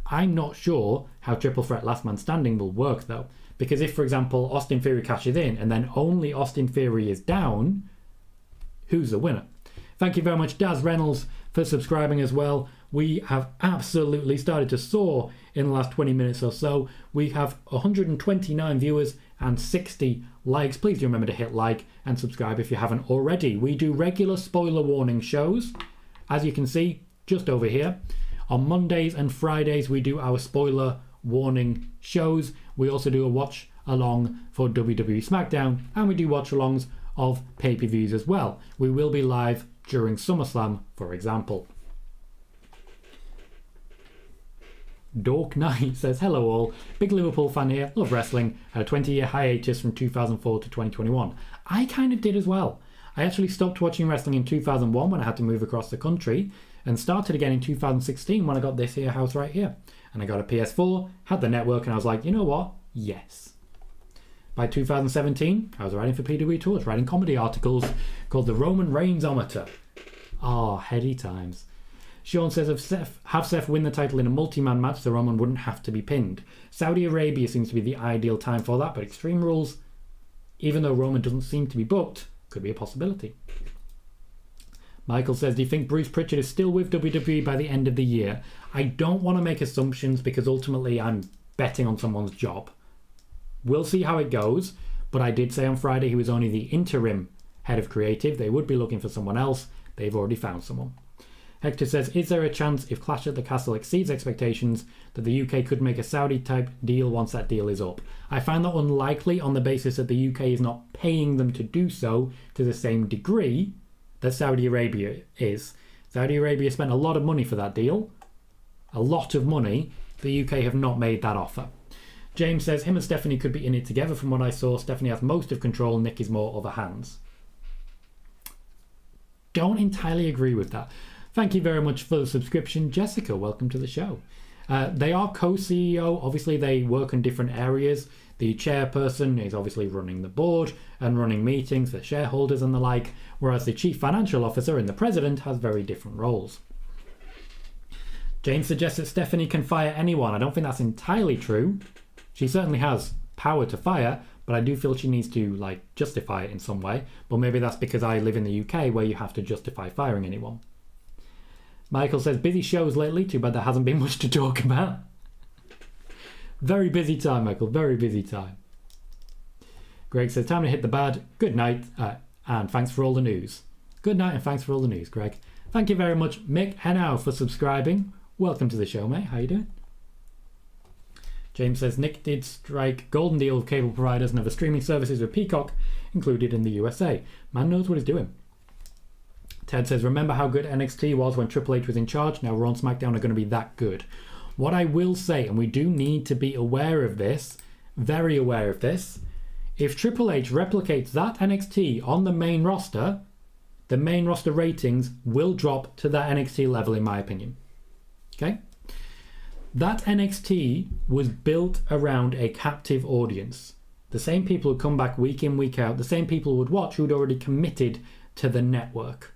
I'm not sure how Triple Threat Last Man Standing will work, though. Because if, for example, Austin Theory cashes in and then only Austin Theory is down, who's the winner? Thank you very much, Daz Reynolds, for subscribing as well. We have absolutely started to soar in the last 20 minutes or so. We have 129 viewers and 60 likes. Please do remember to hit like and subscribe if you haven't already. We do regular spoiler warning shows, as you can see just over here. On Mondays and Fridays, we do our spoiler warning shows. We also do a watch along for WWE SmackDown, and we do watch alongs of pay-per-views as well. We will be live during SummerSlam, for example. Dork Knight says, hello all, big Liverpool fan here, love wrestling, had a 20-year hiatus from 2004 to 2021. I kind of did as well. I actually stopped watching wrestling in 2001 when I had to move across the country, and started again in 2016 when I got this here house right here. And I got a PS4, had the network, and I was like, you know what? Yes. By 2017, I was writing for PWTorch, writing comedy articles called the Roman Reigns-ometer. Ah, heady times. Sean says, have Seth win the title in a multi-man match so Roman wouldn't have to be pinned. Saudi Arabia seems to be the ideal time for that, but Extreme Rules, even though Roman doesn't seem to be booked, could be a possibility. Michael says, do you think Bruce Pritchard is still with WWE by the end of the year? I don't want to make assumptions because ultimately I'm betting on someone's job. We'll see how it goes, but I did say on Friday he was only the interim head of creative. They would be looking for someone else. They've already found someone. Hector says, is there a chance if Clash at the Castle exceeds expectations that the UK could make a Saudi-type deal once that deal is up? I find that unlikely on the basis that the UK is not paying them to do so to the same degree that Saudi Arabia is. Saudi Arabia spent a lot of money for that deal. A lot of money. The UK have not made that offer. James says, him and Stephanie could be in it together from what I saw. Stephanie has most of control, Nick is more other hands. Don't entirely agree with that. Thank you very much for the subscription. Jessica, welcome to the show. They are co-CEO. Obviously, they work in different areas. The chairperson is obviously running the board and running meetings for shareholders and the like, whereas the chief financial officer and the president has very different roles. James suggests that Stephanie can fire anyone. I don't think that's entirely true. She certainly has power to fire, but I do feel she needs to justify it in some way. But maybe that's because I live in the UK where you have to justify firing anyone. Michael says, busy shows lately. Too bad there hasn't been much to talk about. Very busy time, Michael. Very busy time. Greg says, time to hit the bad. Good night, and thanks for all the news. Good night and thanks for all the news, Greg. Thank you very much, Mick Hennow, for subscribing. Welcome to the show, mate. How you doing? James says, Nick did strike golden deal with cable providers and other streaming services with Peacock included in the USA. Man knows what he's doing. Ted says, remember how good NXT was when Triple H was in charge? Now Raw and SmackDown are going to be that good. What I will say, and we do need to be aware of this, very aware of this, if Triple H replicates that NXT on the main roster ratings will drop to that NXT level, in my opinion. Okay? That NXT was built around a captive audience. The same people who come back week in, week out, the same people who would watch who'd already committed to the network.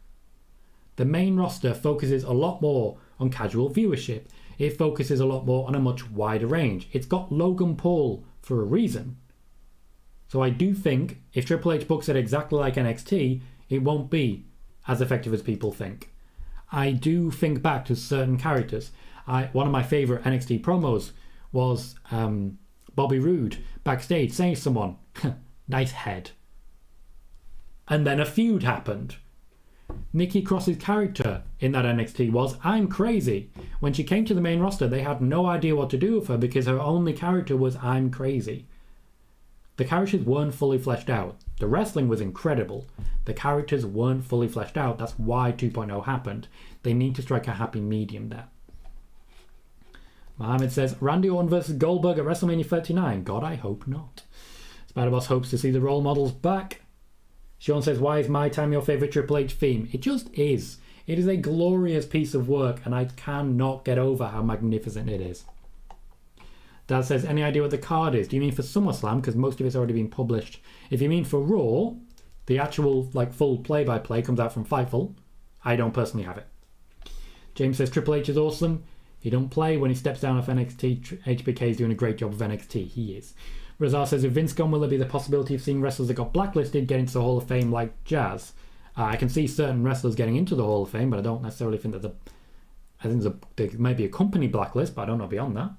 The main roster focuses a lot more on casual viewership. It focuses a lot more on a much wider range. It's got Logan Paul for a reason. So I do think if Triple H books it exactly like NXT, it won't be as effective as people think. I do think back to certain characters. One of my favourite NXT promos was Bobby Roode backstage saying to someone, nice head. And then a feud happened. Nikki Cross's character in that NXT was I'm crazy. When she came to the main roster, they had no idea what to do with her because her only character was I'm crazy. The characters weren't fully fleshed out. The wrestling was incredible. The characters weren't fully fleshed out. That's why 2.0 happened. They need to strike a happy medium there. Mohammed says, Randy Orton versus Goldberg at WrestleMania 39. God, I hope not. Spider-Boss hopes to see the role models back. Sean says, why is My Time your favourite Triple H theme? It just is. It is a glorious piece of work and I cannot get over how magnificent it is. Dad says, any idea what the card is? Do you mean for SummerSlam? Because most of it's already been published. If you mean for Raw, the actual full play-by-play comes out from Fightful. I don't personally have it. James says, Triple H is awesome. He don't play when he steps down off NXT. HBK is doing a great job of NXT. He is. Razar says, if Vince gone, will there be the possibility of seeing wrestlers that got blacklisted get into the Hall of Fame like Jazz? I can see certain wrestlers getting into the Hall of Fame, but I don't necessarily think that I think there may be a company blacklist, but I don't know beyond that.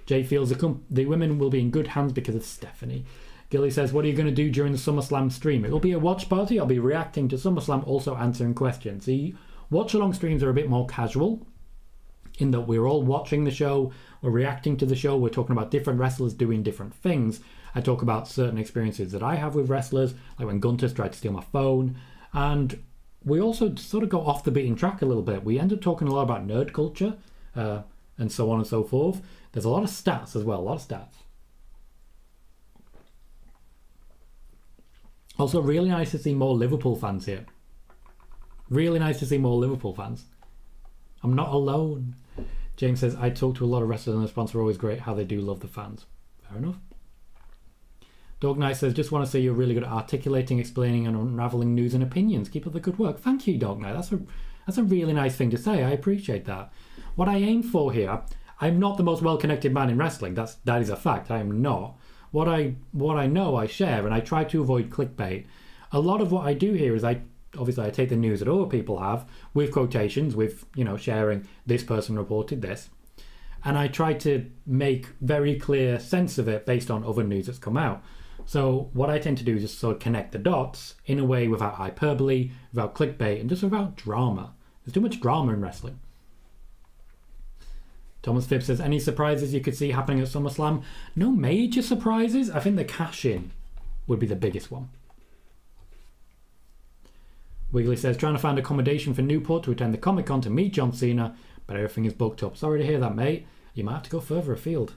Jay feels the women will be in good hands because of Stephanie. Gilly says, what are you going to do during the SummerSlam stream? It will be a watch party. I'll be reacting to SummerSlam, also answering questions. The watch-along streams are a bit more casual in that we're all watching the show, we're reacting to the show, we're talking about different wrestlers doing different things. I talk about certain experiences that I have with wrestlers, like when Gunter's tried to steal my phone, and we also sort of go off the beaten track a little bit. We end up talking a lot about nerd culture, and so on and so forth. There's a lot of stats as well, a lot of stats. Also, really nice to see more Liverpool fans here. Really nice to see more Liverpool fans. I'm not alone. James says, I talk to a lot of wrestlers and the response are always great, how they do love the fans. Fair enough. Dog Knight says, just want to say you're really good at articulating, explaining and unravelling news and opinions. Keep up the good work. Thank you, Dog Knight. That's a really nice thing to say. I appreciate that. What I aim for here, I'm not the most well-connected man in wrestling. That is a fact. I am not. What I know, I share, and I try to avoid clickbait. A lot of what I do here is I obviously I take the news that other people have with quotations, with, sharing this person reported this. And I try to make very clear sense of it based on other news that's come out. So what I tend to do is just sort of connect the dots in a way without hyperbole, without clickbait, and just without drama. There's too much drama in wrestling. Thomas Phipps says, any surprises you could see happening at SummerSlam? No major surprises. I think the cash-in would be the biggest one. Wiggly says, trying to find accommodation for Newport to attend the Comic-Con to meet John Cena, but everything is booked up. Sorry to hear that, mate. You might have to go further afield.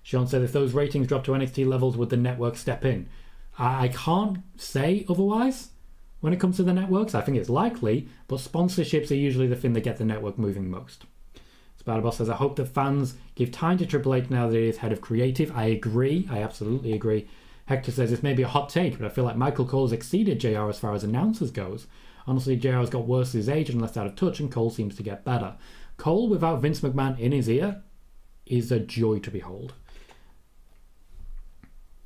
Sean said, if those ratings drop to NXT levels, would the network step in? I can't say otherwise when it comes to the networks. I think it's likely, but sponsorships are usually the thing that get the network moving most. Spider-Boss says, I hope that fans give time to Triple H now that he is head of creative. I agree. I absolutely agree. Hector says, this may be a hot take, but I feel like Michael Cole has exceeded JR as far as announcers goes. Honestly, JR has got worse as his age and less out of touch, and Cole seems to get better. Cole, without Vince McMahon in his ear, is a joy to behold.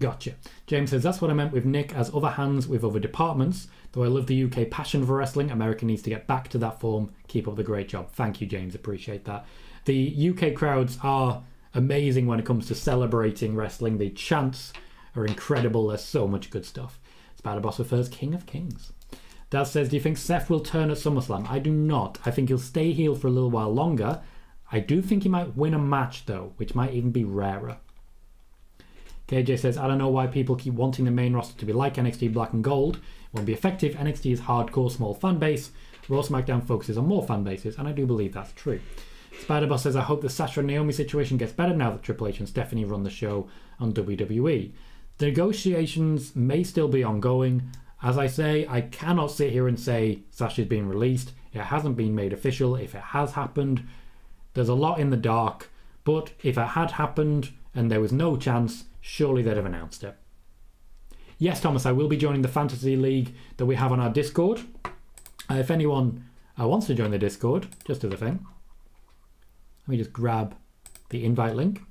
Gotcha. James says, that's what I meant with Nick as other hands with other departments. Though I love the UK passion for wrestling, America needs to get back to that form. Keep up the great job. Thank you, James. Appreciate that. The UK crowds are amazing when it comes to celebrating wrestling. The chants are incredible. There's so much good stuff. Spider-Boss refers King of Kings. Daz says, do you think Seth will turn at SummerSlam? I do not. I think he'll stay heel for a little while longer. I do think he might win a match, though, which might even be rarer. KJ says, I don't know why people keep wanting the main roster to be like NXT Black and Gold. It won't be effective. NXT is hardcore, small fan base. Raw SmackDown focuses on more fan bases, and I do believe that's true. Spider-Boss says, I hope the Sasha and Naomi situation gets better now that Triple H and Stephanie run the show on WWE. The negotiations may still be ongoing. As I say, I cannot sit here and say Sasha's been released. It hasn't been made official. If it has happened, there's a lot in the dark. But if it had happened and there was no chance, surely they'd have announced it. Yes, Thomas, I will be joining the Fantasy League that we have on our Discord. If anyone wants to join the Discord, just as a thing, let me just grab the invite link.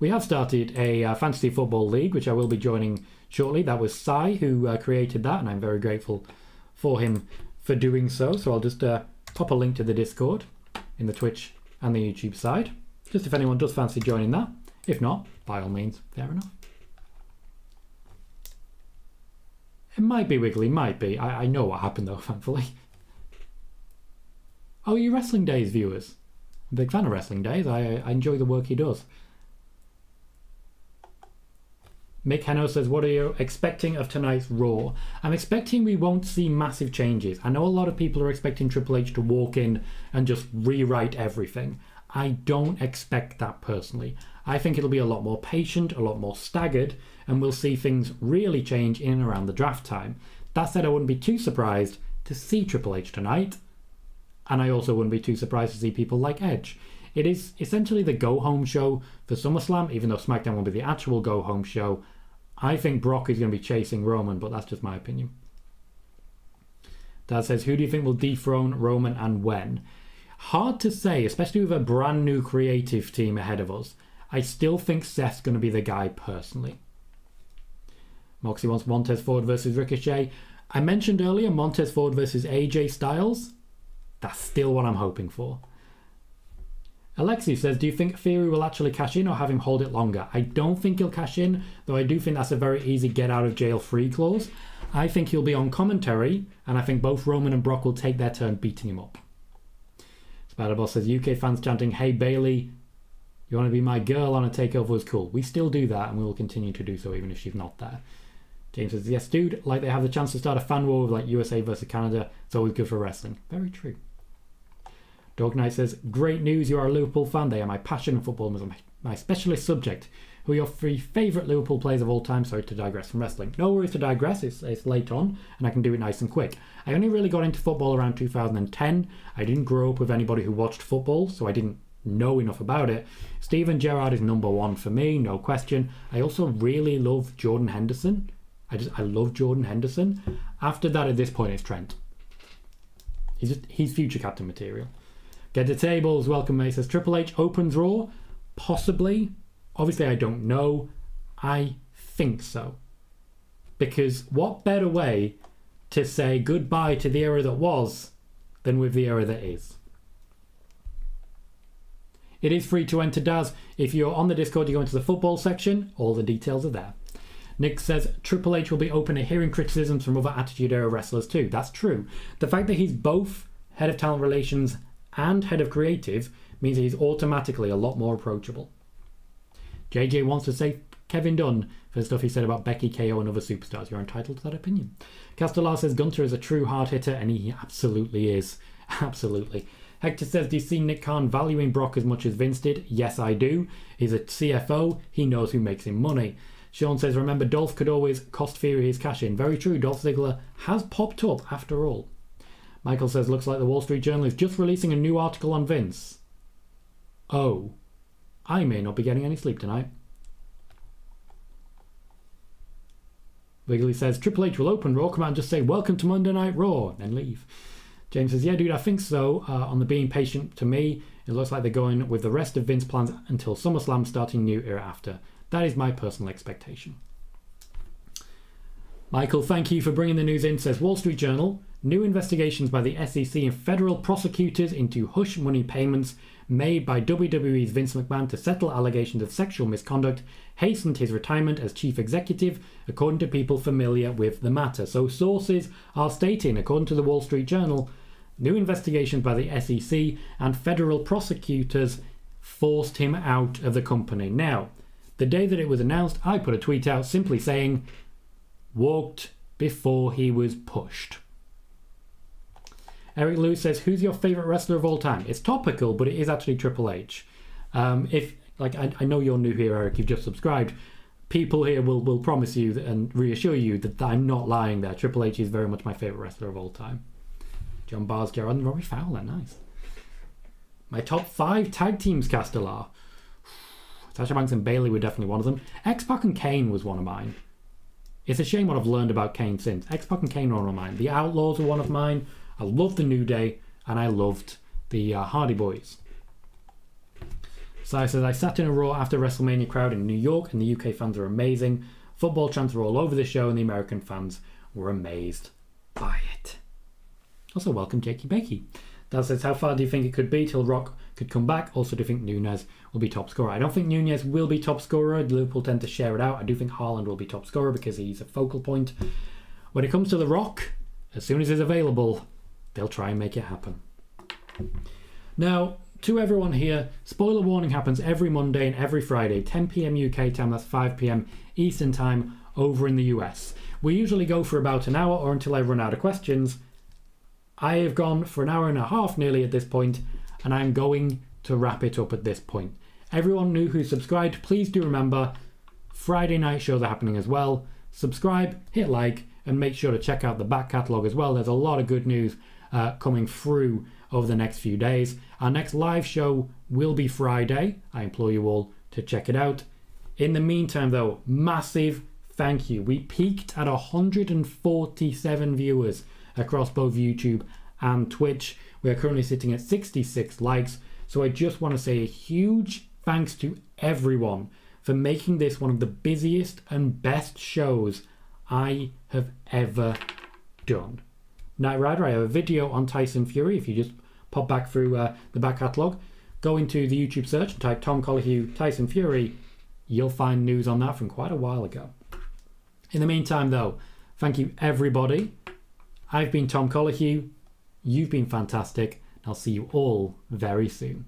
We have started a Fantasy Football League, which I will be joining shortly. That was Sai who created that, and I'm very grateful for him for doing so. So I'll just pop a link to the Discord in the Twitch and the YouTube side, just if anyone does fancy joining that. If not, by all means, fair enough. It might be Wiggly, might be. I know what happened though, thankfully. Oh, you Wrestling Days viewers? I'm a big fan of Wrestling Days. I enjoy the work he does. Mick Heno says, what are you expecting of tonight's Raw? I'm expecting we won't see massive changes. I know a lot of people are expecting Triple H to walk in and just rewrite everything. I don't expect that personally. I think it'll be a lot more patient, a lot more staggered, and we'll see things really change in and around the draft time. That said, I wouldn't be too surprised to see Triple H tonight, and I also wouldn't be too surprised to see people like Edge. It is essentially the go-home show for SummerSlam, even though SmackDown will be the actual go-home show. I think Brock is going to be chasing Roman, but that's just my opinion. Dad says, who do you think will dethrone Roman and when? Hard to say, especially with a brand new creative team ahead of us. I still think Seth's going to be the guy personally. Moxie wants Montez Ford versus Ricochet. I mentioned earlier Montez Ford versus AJ Styles. That's still what I'm hoping for. Alexi says, do you think Theory will actually cash in or have him hold it longer? I don't think he'll cash in, though I do think that's a very easy get out of jail free clause. I think he'll be on commentary, and I think both Roman and Brock will take their turn beating him up. Spider-Boss says, UK fans chanting, hey Bailey, you want to be my girl on a takeover was cool. We still do that, and we will continue to do so even if she's not there. James says, yes dude, like they have the chance to start a fan war with like USA versus Canada. It's always good for wrestling. Very true. Dog Knight says, great news, you are a Liverpool fan. They are my passion, and football is my specialist subject. Who are your three favourite Liverpool players of all time? Sorry to digress from wrestling. No worries to digress, it's late on, and I can do it nice and quick. I only really got into football around 2010. I didn't grow up with anybody who watched football, so I didn't know enough about it. Steven Gerrard is number one for me, no question. I also really love Jordan Henderson. I love Jordan Henderson. After that, at this point, it's Trent. He's future captain material. Get the tables, welcome mate, says Triple H opens Raw? Possibly. Obviously I don't know. I think so. Because what better way to say goodbye to the era that was than with the era that is. It is free to enter, Daz. If you're on the Discord, you go into the football section. All the details are there. Nick says Triple H will be open to hearing criticisms from other Attitude Era wrestlers too. That's true. The fact that he's both head of talent relations and head of creative means he's automatically a lot more approachable. JJ wants to say Kevin Dunn for the stuff he said about Becky, KO and other superstars. You're entitled to that opinion. Castellar says Gunter is a true hard hitter, and he absolutely is. Absolutely. Hector says, do you see Nick Khan valuing Brock as much as Vince did? Yes, I do. He's a CFO. He knows who makes him money. Sean says, remember, Dolph could always cost Theory his cash in. Very true. Dolph Ziggler has popped up after all. Michael says, looks like the Wall Street Journal is just releasing a new article on Vince. Oh, I may not be getting any sleep tonight. Wiggly says, Triple H will open Raw, come out and just say, welcome to Monday Night Raw, then leave. James says, yeah, dude, I think so. On the being patient, to me, it looks like they're going with the rest of Vince's plans until SummerSlam, starting new era after. That is my personal expectation. Michael, thank you for bringing the news in, says Wall Street Journal. New investigations by the SEC and federal prosecutors into hush money payments made by WWE's Vince McMahon to settle allegations of sexual misconduct hastened his retirement as chief executive, according to people familiar with the matter. So sources are stating, according to the Wall Street Journal, new investigations by the SEC and federal prosecutors forced him out of the company. Now, the day that it was announced, I put a tweet out simply saying, walked before he was pushed. Eric Lewis says, who's your favourite wrestler of all time? It's topical, but it is actually Triple H. I know you're new here, Eric, you've just subscribed. People here will promise you and reassure you that I'm not lying there. Triple H is very much my favourite wrestler of all time. John Bars, Gerard and Robbie Fowler, nice. My top 5 tag teams, Castellar. Sasha Banks and Bayley were definitely one of them. X-Pac and Kane was one of mine. It's a shame what I've learned about Kane since. X-Pac and Kane were one of mine. The Outlaws were one of mine. I loved the New Day, and I loved the Hardy Boys. Sai says, I sat in a Raw after WrestleMania crowd in New York, and the UK fans are amazing. Football chants were all over the show, and the American fans were amazed by it. Also, welcome Jakey Bakey. Dad says, how far do you think it could be till Rock could come back? Also, do you think Nunez will be top scorer? I don't think Nunez will be top scorer. Liverpool tend to share it out. I do think Haaland will be top scorer because he's a focal point. When it comes to The Rock, as soon as he's available, they'll try and make it happen. Now, to everyone here, spoiler warning happens every Monday and every Friday, 10 p.m. UK time, that's 5 p.m. Eastern time over in the US. We usually go for about an hour or until I run out of questions. I have gone for an hour and a half nearly at this point, and I'm going to wrap it up at this point. Everyone new who's subscribed, please do remember, Friday night shows are happening as well. Subscribe, hit like, and make sure to check out the back catalogue as well. There's a lot of good news coming through over the next few days. Our next live show will be Friday. I implore you all to check it out. In the meantime, though, massive thank you. We peaked at 147 viewers across both YouTube and Twitch. We are currently sitting at 66 likes. So I just want to say a huge thanks to everyone for making this one of the busiest and best shows I have ever done. Night Rider, I have a video on Tyson Fury. If you just pop back through the back catalogue, go into the YouTube search and type Tom Colohue Tyson Fury, you'll find news on that from quite a while ago. In the meantime, though, thank you everybody. I've been Tom Colohue. You've been fantastic. I'll see you all very soon.